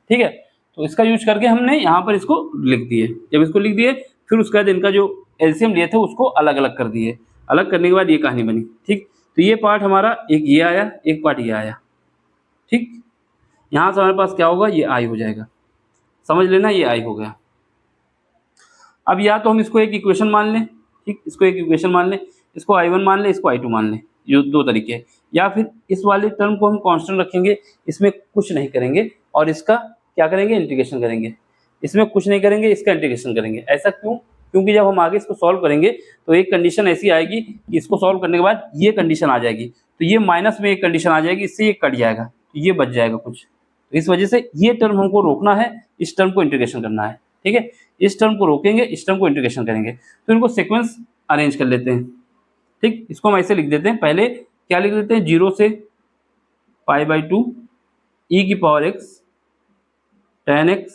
ठीक है। तो इसका यूज करके हमने यहाँ पर इसको लिख दिए। जब इसको लिख दिए फिर उसके बाद इनका जो एलसीएम लिए थे उसको अलग अलग कर दिए, अलग करने के बाद ये कहानी बनी, ठीक। तो ये पार्ट हमारा एक ये आया, एक पार्ट ये आया, ठीक। यहाँ से हमारे पास क्या होगा, ये आई हो जाएगा, समझ लेना, ये आई हो गया। अब या तो हम इसको एक इक्वेशन मान लें, ठीक, इसको एक इक्वेशन मान लें, इसको I1 मान लें, इसको I2 मान लें, ये दो तरीके हैं। या फिर इस वाले टर्म को हम कांस्टेंट रखेंगे, इसमें कुछ नहीं करेंगे, और इसका क्या करेंगे, इंटीग्रेशन करेंगे। इसमें कुछ नहीं करेंगे, इसका इंटीग्रेशन करेंगे। ऐसा क्यों? क्योंकि जब हम आगे इसको सॉल्व करेंगे तो एक कंडीशन ऐसी आएगी कि इसको सॉल्व करने के बाद ये कंडीशन आ जाएगी, तो ये माइनस में एक कंडीशन आ जाएगी, इससे ये कट जाएगा, तो ये बच जाएगा कुछ। तो इस वजह से ये टर्म हमको रोकना है, इस टर्म को इंटीग्रेशन करना है, ठीक है। इस टर्म को रोकेंगे, इस टर्म को इंटीग्रेशन करेंगे। तो इनको सीक्वेंस अरेंज कर लेते हैं, ठीक। इसको हम ऐसे लिख देते हैं, पहले क्या लिख देते हैं, 0 से पाई बाई 2 e की power x tan x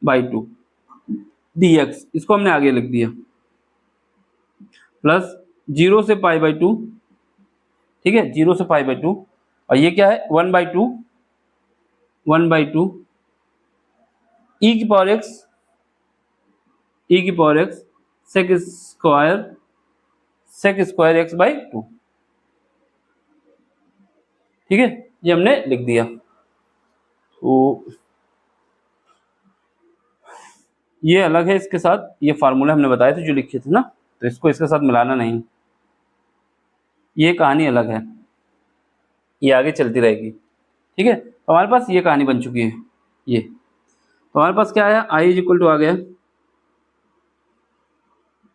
by 2 dx, इसको हमने आगे लिख दिया, प्लस 0 से पाई बाई 2, ठीक है, 0 से पाई बाई 2, और ये क्या है 1 बाई 2 e की power x sec square X by 2, ठीक है, ये हमने लिख दिया। तो ये अलग है इसके साथ, ये फार्मूला हमने बताए थे जो लिखे थे ना, तो इसको इसके साथ मिलाना नहीं, ये कहानी अलग है, ये आगे चलती रहेगी, ठीक है। तो हमारे पास ये कहानी बन चुकी है, ये तो हमारे पास क्या आया, आई इज इक्वल टू आ गया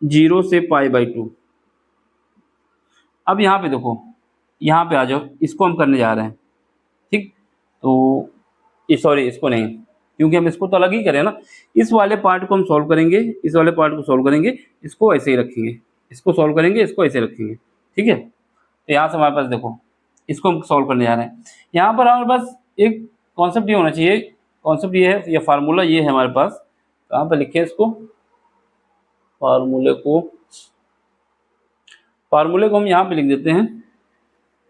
0 से पाई बाई 2। अब यहाँ पे देखो, यहाँ पे आ जाओ, इसको हम करने जा रहे हैं, ठीक। तो सॉरी, इसको नहीं, क्योंकि हम इसको तो अलग ही करें ना। इस वाले पार्ट को हम सॉल्व करेंगे, इस वाले पार्ट को सॉल्व करेंगे, इसको ऐसे ही रखेंगे, इसको सॉल्व करेंगे, इसको ऐसे रखेंगे, ठीक है। तो यहाँ से हमारे पास देखो, इसको हम सॉल्व करने जा रहे हैं। यहाँ पर हमारे पास एक कॉन्सेप्ट ये होना चाहिए, कॉन्सेप्ट ये है, या फार्मूला ये है हमारे पास, कहाँ पर लिखे इसको, फार्मूले को हम यहाँ पे लिख देते हैं,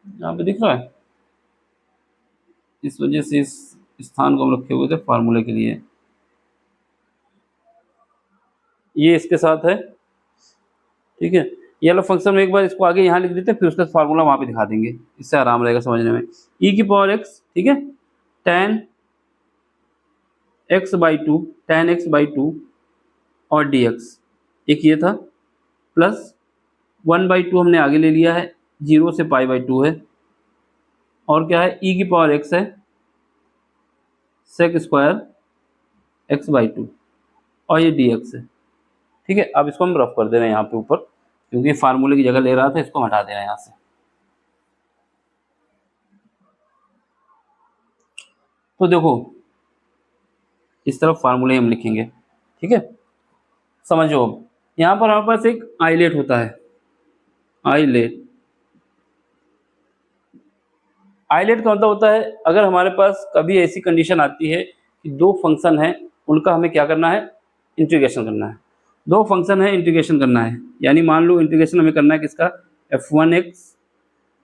यहाँ पे दिख रहा है, इस वजह से इस स्थान को हम रखे हुए थे फार्मूले के लिए, ये इसके साथ है, ठीक है। ये वाला फंक्शन में एक बार इसको आगे यहाँ लिख देते हैं, फिर उसका फार्मूला वहाँ पे दिखा देंगे, इससे आराम रहेगा समझने में। e की पावर x, ठीक है, tan x बाई 2 और dx, एक ये था, प्लस 1 बाई 2 हमने आगे ले लिया है, 0 से पाई बाई 2 है, और क्या है e की पावर x है सेक स्क्वायर एक्स बाई 2, और ये dx है, ठीक है। अब इसको हम रफ कर दे रहे हैं यहाँ पे ऊपर, क्योंकि फार्मूले की जगह ले रहा था, इसको हटा दे रहे हैं यहाँ से। तो देखो, इस तरफ फार्मूले हम लिखेंगे, ठीक है, समझो। अब यहाँ पर हमारे पास एक आइलेट होता है, आइलेट का मतलब होता है, अगर हमारे पास कभी ऐसी कंडीशन आती है कि दो फंक्शन हैं, उनका हमें क्या करना है, इंटीग्रेशन करना है। दो फंक्शन है, इंटीग्रेशन करना है, यानी मान लो इंटीग्रेशन हमें करना है किसका, f1x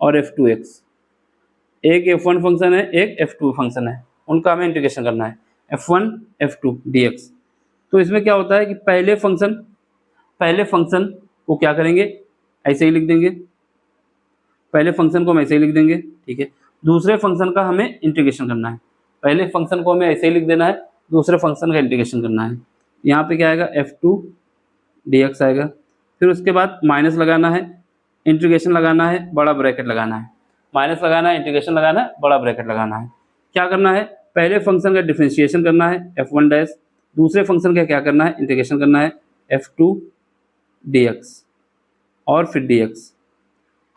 और f2x। एक f1 फंक्शन है, एक f2 फंक्शन है, उनका हमें इंटीग्रेशन करना है, f1 f2 dx। तो इसमें क्या होता है कि पहले फंक्शन को क्या करेंगे, ऐसे ही लिख देंगे, पहले फंक्शन को हम ऐसे ही लिख देंगे, ठीक है। दूसरे फंक्शन का हमें इंटीग्रेशन करना है, पहले फंक्शन को हमें ऐसे ही लिख देना है, दूसरे फंक्शन का इंटीग्रेशन करना है। यहाँ पे क्या आएगा, f2 dx आएगा, फिर उसके बाद माइनस लगाना है, इंटीग्रेशन लगाना है, बड़ा ब्रैकेट लगाना है, माइनस लगाना है, इंटीग्रेशन लगाना है, बड़ा ब्रैकेट लगाना है। क्या करना है, पहले फंक्शन का डिफरेंशिएशन करना है f1 डैश, दूसरे फंक्शन का क्या करना है, इंटीग्रेशन करना है f2 dx और फिर dx।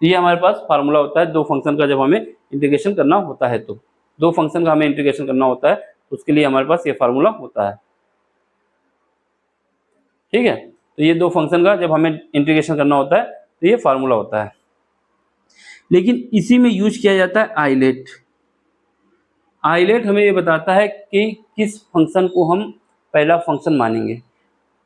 ये हमारे पास फार्मूला होता है दो फंक्शन का, जब हमें इंटीग्रेशन करना होता है, तो दो फंक्शन का हमें इंटीग्रेशन करना होता है, उसके लिए हमारे पास ये फार्मूला होता है, ठीक है। तो ये दो फंक्शन का जब हमें इंटीग्रेशन करना होता है तो ये फार्मूला होता है। लेकिन इसी में यूज किया जाता है आइलेट। आइलेट हमें ये बताता है कि किस फंक्शन को हम पहला फंक्शन मानेंगे,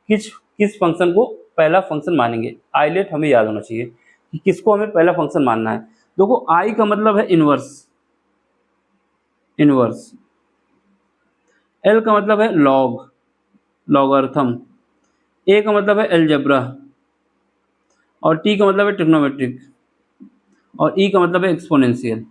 किस फंक्शन को पहला फंक्शन मानेंगे। आइलेट हमें याद होना चाहिए कि किसको हमें पहला फंक्शन मानना है। देखो आई का मतलब है इनवर्स, एल का मतलब है लॉगरिथम, ए का मतलब है अलजेब्रा, और टी का मतलब है ट्रिग्नोमेट्रिक, और ई का मतलब है एक्सपोनेंशियल,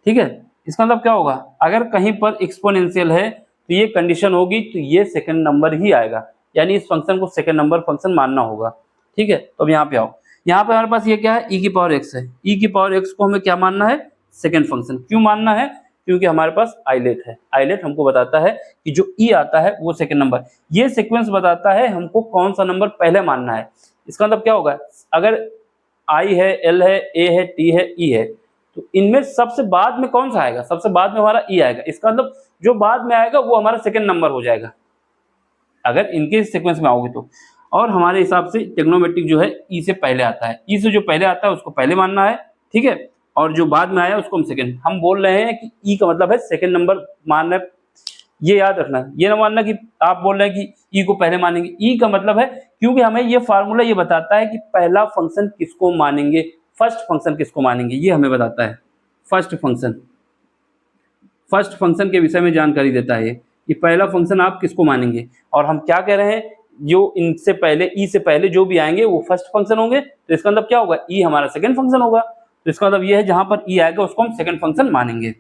ठीक है। इसका मतलब क्या होगा, अगर कहीं पर एक्सपोनेंशियल है तो ये कंडीशन होगी, तो ये सेकंड नंबर ही आएगा, यानी इस फंक्शन को सेकंड नंबर फंक्शन मानना होगा, ठीक है। तो अब यहाँ पे आओ, यहाँ पे हमारे पास ये क्या है, e की पावर x है, e की पावर x को हमें क्या मानना है, सेकंड फंक्शन। क्यों मानना है, क्योंकि हमारे पास आइलेट है, आइलेट हमको बताता है कि जो e आता है वो सेकंड नंबर, ये सीक्वेंस बताता है हमको कौन सा नंबर पहले मानना है। इसका मतलब क्या होगा, अगर i है, l है, a है, t है, e है, तो इनमें सबसे बाद में कौन सा आएगा, सबसे बाद में हमारा e आएगा। इसका मतलब जो बाद में आएगा वो हमारा सेकंड नंबर हो जाएगा, अगर इनके सीक्वेंस में आओगे तो। और हमारे हिसाब से ट्रिग्नोमेट्रिक जो है ई से पहले आता है, ई से जो पहले आता है उसको पहले मानना है, ठीक है। और जो बाद में आया उसको हम सेकंड, हम बोल रहे हैं कि ई का मतलब है सेकंड नंबर मानना है, ये याद रखना, ये ना मानना कि आप बोल रहे हैं कि ई को पहले मानेंगे। ई का मतलब है, क्योंकि हमें ये फार्मूला ये बताता है कि पहला फंक्शन किसको मानेंगे, फर्स्ट फंक्शन किसको मानेंगे, ये हमें बताता है। फर्स्ट फंक्शन के विषय में जानकारी देता है कि पहला फंक्शन आप किसको मानेंगे। और हम क्या कह रहे हैं, जो इनसे पहले ई से पहले जो भी आएंगे वो फर्स्ट फंक्शन होंगे, तो इसका मतलब क्या होगा, ई हमारा सेकंड फंक्शन होगा। तो इसका मतलब ये है जहां पर ई आएगा उसको हम सेकंड फंक्शन मानेंगे।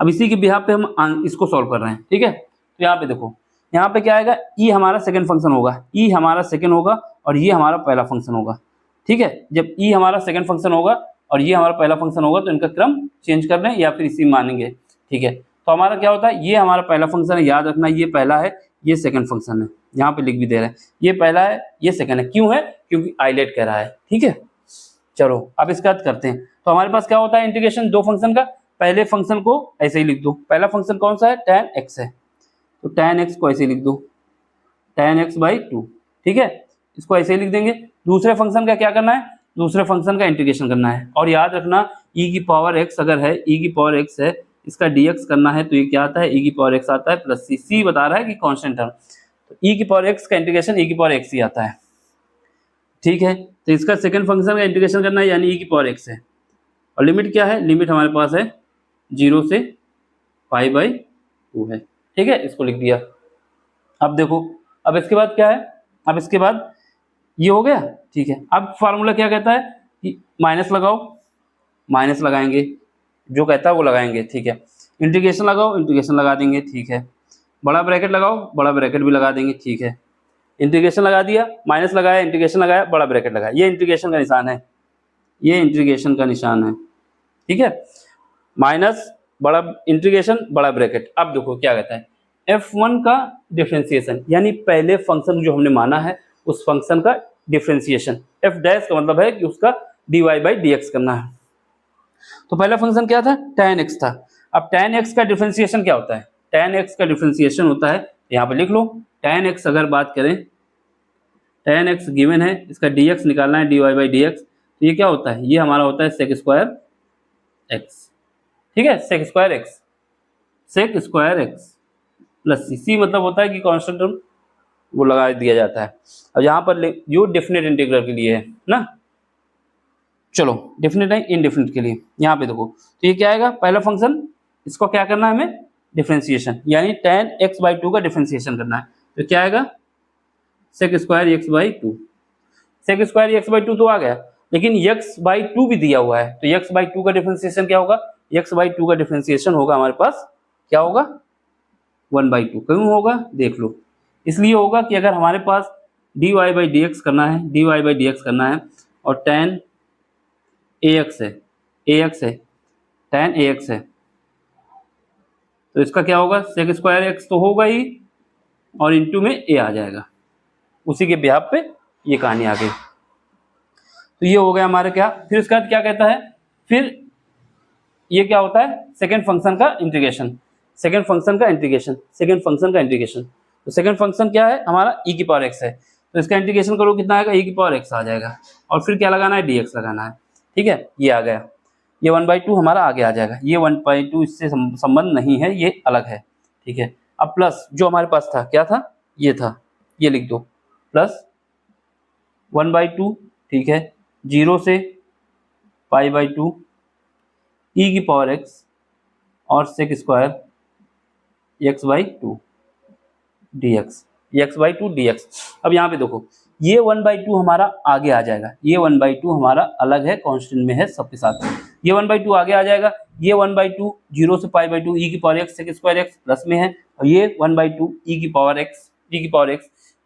अब इसी के बिहाफ पे हम इसको सॉल्व कर रहे हैं, ठीक है। तो यहाँ पे देखो, यहाँ पे क्या आएगा, ई हमारा सेकंड फंक्शन होगा, ई हमारा सेकंड होगा और ये हमारा पहला फंक्शन होगा, ठीक है। जब ई हमारा सेकंड फंक्शन होगा और ये हमारा पहला फंक्शन होगा तो इनका क्रम चेंज कर लें या फिर इसी मानेंगे, ठीक है। तो हमारा क्या होता है, ये हमारा पहला फंक्शन है, याद रखना ये पहला है, ये सेकंड फंक्शन है, यहाँ पे लिख भी दे रहे हैं, ये पहला है, ये सेकंड है। क्यों है, क्योंकि आइलेट कह रहा है, ठीक है। चलो अब इसका करते हैं। तो हमारे पास क्या होता है इंटीग्रेशन दो फंक्शन का, पहले फंक्शन को ऐसे ही लिख दो, पहला फंक्शन कौन सा है, tan x है, तो tan x को ऐसे ही लिख दो, tan x/2, ठीक है, इसको ऐसे ही लिख देंगे। दूसरे फंक्शन का क्या करना है, दूसरे फंक्शन का इंटीग्रेशन करना है। और याद रखना e की पावर x अगर है, e की पावर x है, इसका dx करना है तो ये क्या आता है, e की पावर x आता है प्लस c बता रहा है कि कांस्टेंट टर्म, तो e की पावर x का इंटीग्रेशन e की पावर x ही आता है, ठीक है। तो इसका सेकंड फंक्शन का इंटीग्रेशन करना है, यानी e की पावर x है, और लिमिट क्या है, लिमिट हमारे पास है 0 से π/2 है, ठीक है, इसको लिख दिया। अब देखो, अब इसके बाद क्या है, अब इसके बाद ये हो गया, ठीक है। अब फार्मूला क्या कहता है कि माइनस लगाओ, माइनस लगाएंगे, जो कहता है वो लगाएंगे, ठीक है। इंटीग्रेशन लगाओ, इंटीग्रेशन लगा देंगे, ठीक है। बड़ा ब्रैकेट लगाओ, बड़ा ब्रैकेट भी लगा देंगे, ठीक है। इंटीग्रेशन लगा दिया, माइनस लगाया, इंटीग्रेशन लगाया, बड़ा ब्रैकेट लगाया, ये इंटीग्रेशन का निशान है, ये इंटीग्रेशन का निशान है, ठीक है। माइनस, बड़ा इंटीग्रेशन, बड़ा ब्रैकेट। अब देखो क्या कहता है, f1 का डिफरेंशिएशन, यानी पहले फंक्शन जो हमने माना है उस फंक्शन का डिफरेंशिएशन, f डैश का मतलब है कि उसका dy/dx करना है। तो पहला फंक्शन क्या था, tan x था। अब tan x का डिफरेंशिएशन क्या होता है, tan x का डिफरेंशिएशन होता है, यहाँ पे लिख लो, tan x अगर बात करें, tan x गिवन है, इसका dx निकालना है, dy/dx, तो ये क्या होता है, ये हमारा होता है sec² x, ठीक है, sec² x प्लस c मतलब होता है कि कांस्टेंट टर्म, वो लगा दिया जाता है। अब यहाँ पर जो डेफिनेट इंटीग्रल के लिए है ना, चलो डेफिनेट है इनडेफिनेट के लिए, यहाँ पे देखो तो ये क्या आएगा, पहला फंक्शन इसको क्या करना है हमें, डिफरेंशिएशन, यानी tan x/2 का डिफरेंशिएशन करना है। तो क्या आएगा, sec square x/2, sec square x/2 तो आ गया, लेकिन x/2 भी दिया हुआ है, तो x/2 का डिफरेंशिएशन क्या होगा, x/2 का डिफरेंशिएशन होगा हमारे पास, क्या होगा 1/2। क्यों होगा देख लो, इसलिए होगा कि अगर हमारे पास dy/dx करना है, dy/dx करना है और tan ax है, ax है, tan ax है, तो इसका क्या होगा, sec स्क्वायर x तो होगा ही और इनटू में a आ जाएगा, उसी के बिहाफ पे ये कहानी आ गई। तो ये हो गया हमारे क्या, फिर उसके बाद क्या कहता है, फिर ये क्या होता है, सेकंड फंक्शन का इंटीग्रेशन, सेकंड फंक्शन का इंटीग्रेशन, सेकंड फंक्शन का इंटीग्रेशन। तो सेकंड फंक्शन क्या है हमारा, e की पावर x है, तो इसका इंटीग्रेशन करो कितना आएगा, e की पावर x आ जाएगा, और फिर क्या लगाना है, dx लगाना है, ठीक है, ये आ गया, ये 1/2 हमारा आगे आ जाएगा, ये 1/2 इससे संबंध नहीं है, ये अलग है, ठीक है। अब प्लस जो हमारे पास था, क्या था, ये था, ये लिख दो, प्लस 1/2, ठीक है, 0 से π/2 e की पावर x और sec square x/2 dx, x/2 dx। अब यहाँ पे देखो ये 1/2 हमारा आगे आ जाएगा, ये 1/2 हमारा अलग है, कांस्टेंट में है सबके साथ, ये 1/2 आगे आ जाएगा, ये 1/2 0 से π/2 e की power x sec square x plus में है, और ये 1/2 e की पावर x,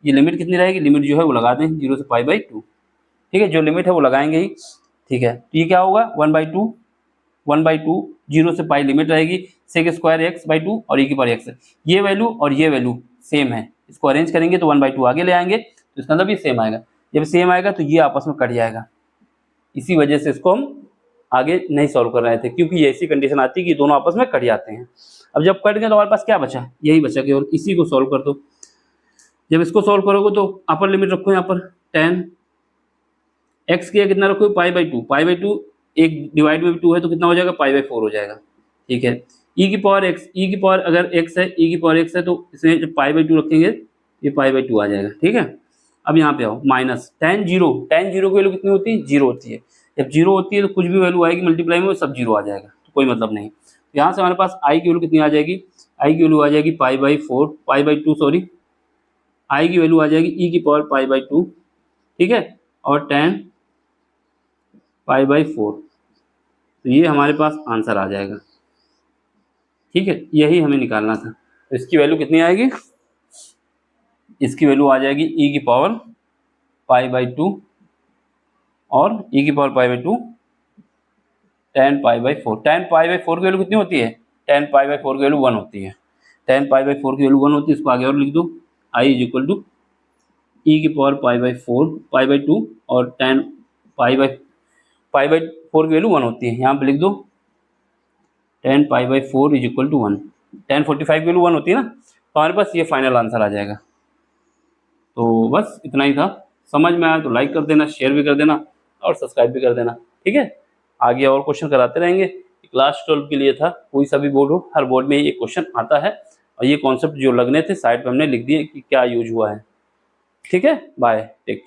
ये लिमिट कितनी रहेगी, लिमिट जो है वो लगा दें 0 से π/2, ठीक है, जो लिमिट है वो लगाएंगे ही, ठीक है। तो ये क्या होगा 1/2 0 से पाई लिमिट रहेगी, सेक स्क्वायर x/2 और e की पावर x, ये वैल्यू और ये वैल्यू सेम है, इसको अरेंज करेंगे तो 1/2 आगे ले आएंगे, तो इसका मतलब ये सेम आएगा, जब सेम आएगा तो ये आपस में कट जाएगा, इसी वजह से इसको हम आगे नहीं सॉल्व कर रहे थे, क्योंकि ये ऐसी कंडीशन आती है कि दोनों आपस में कट जाते हैं। अब जब कट गए तो हमारे पास क्या बचा, यही बचा केवल, इसी को सॉल्व कर दो। जब इसको सॉल्व करोगे तो अपर लिमिट रखो यहाँ पर tan x की कितना रखो, π/2 एक डिवाइड में 2 है तो कितना हो जाएगा, π/4 हो जाएगा, ठीक है। e की पावर x, e की पावर अगर x है, e की पावर x है तो इसमें जब π/2 रखेंगे ये π/2 आ जाएगा, ठीक है। अब यहाँ पे आओ, माइनस tan 0 की वैल्यू कितनी होती है, 0 होती है, जब 0 होती है तो कुछ भी वैल्यू आएगी मल्टीप्लाई में सब 0 आ जाएगा, तो कोई मतलब नहीं। तो यहाँ से हमारे पास i की वैल्यू कितनी आ जाएगी, i की वैल्यू आ जाएगी π/2 सॉरी, i की वैल्यू आ जाएगी e की पावर π/2, ठीक है, और tan π/4, तो ये हमारे पास आंसर आ जाएगा, ठीक है, यही हमें निकालना था। तो इसकी वैल्यू कितनी आएगी, इसकी वैल्यू आ जाएगी e की पावर π/2 और e की पावर π/2 tan π/4, tan π/4 की वैल्यू कितनी होती है, tan π/4 की वैल्यू 1 होती है, tan π/4 की वैल्यू 1 होती है, इसको आगे और लिख दो, i = e की पावर π/2 और tan π/4 की वैल्यू 1 होती है, यहाँ पे लिख दो tan π/4 = 1, tan 45 की वैल्यू 1 होती है ना, तो हमारे पास ये फाइनल आंसर आ जाएगा। तो बस इतना ही था, समझ में आया तो लाइक कर देना, शेयर भी कर देना और सब्सक्राइब भी कर देना, ठीक है। आगे और क्वेश्चन कराते रहेंगे, क्लास 12 के लिए था, कोई सा भी बोर्ड हो, हर बोर्ड में ये क्वेश्चन आता है, और ये कॉन्सेप्ट जो लगने थे साइड पर हमने लिख दिए कि क्या यूज हुआ है, ठीक है। Bye, take.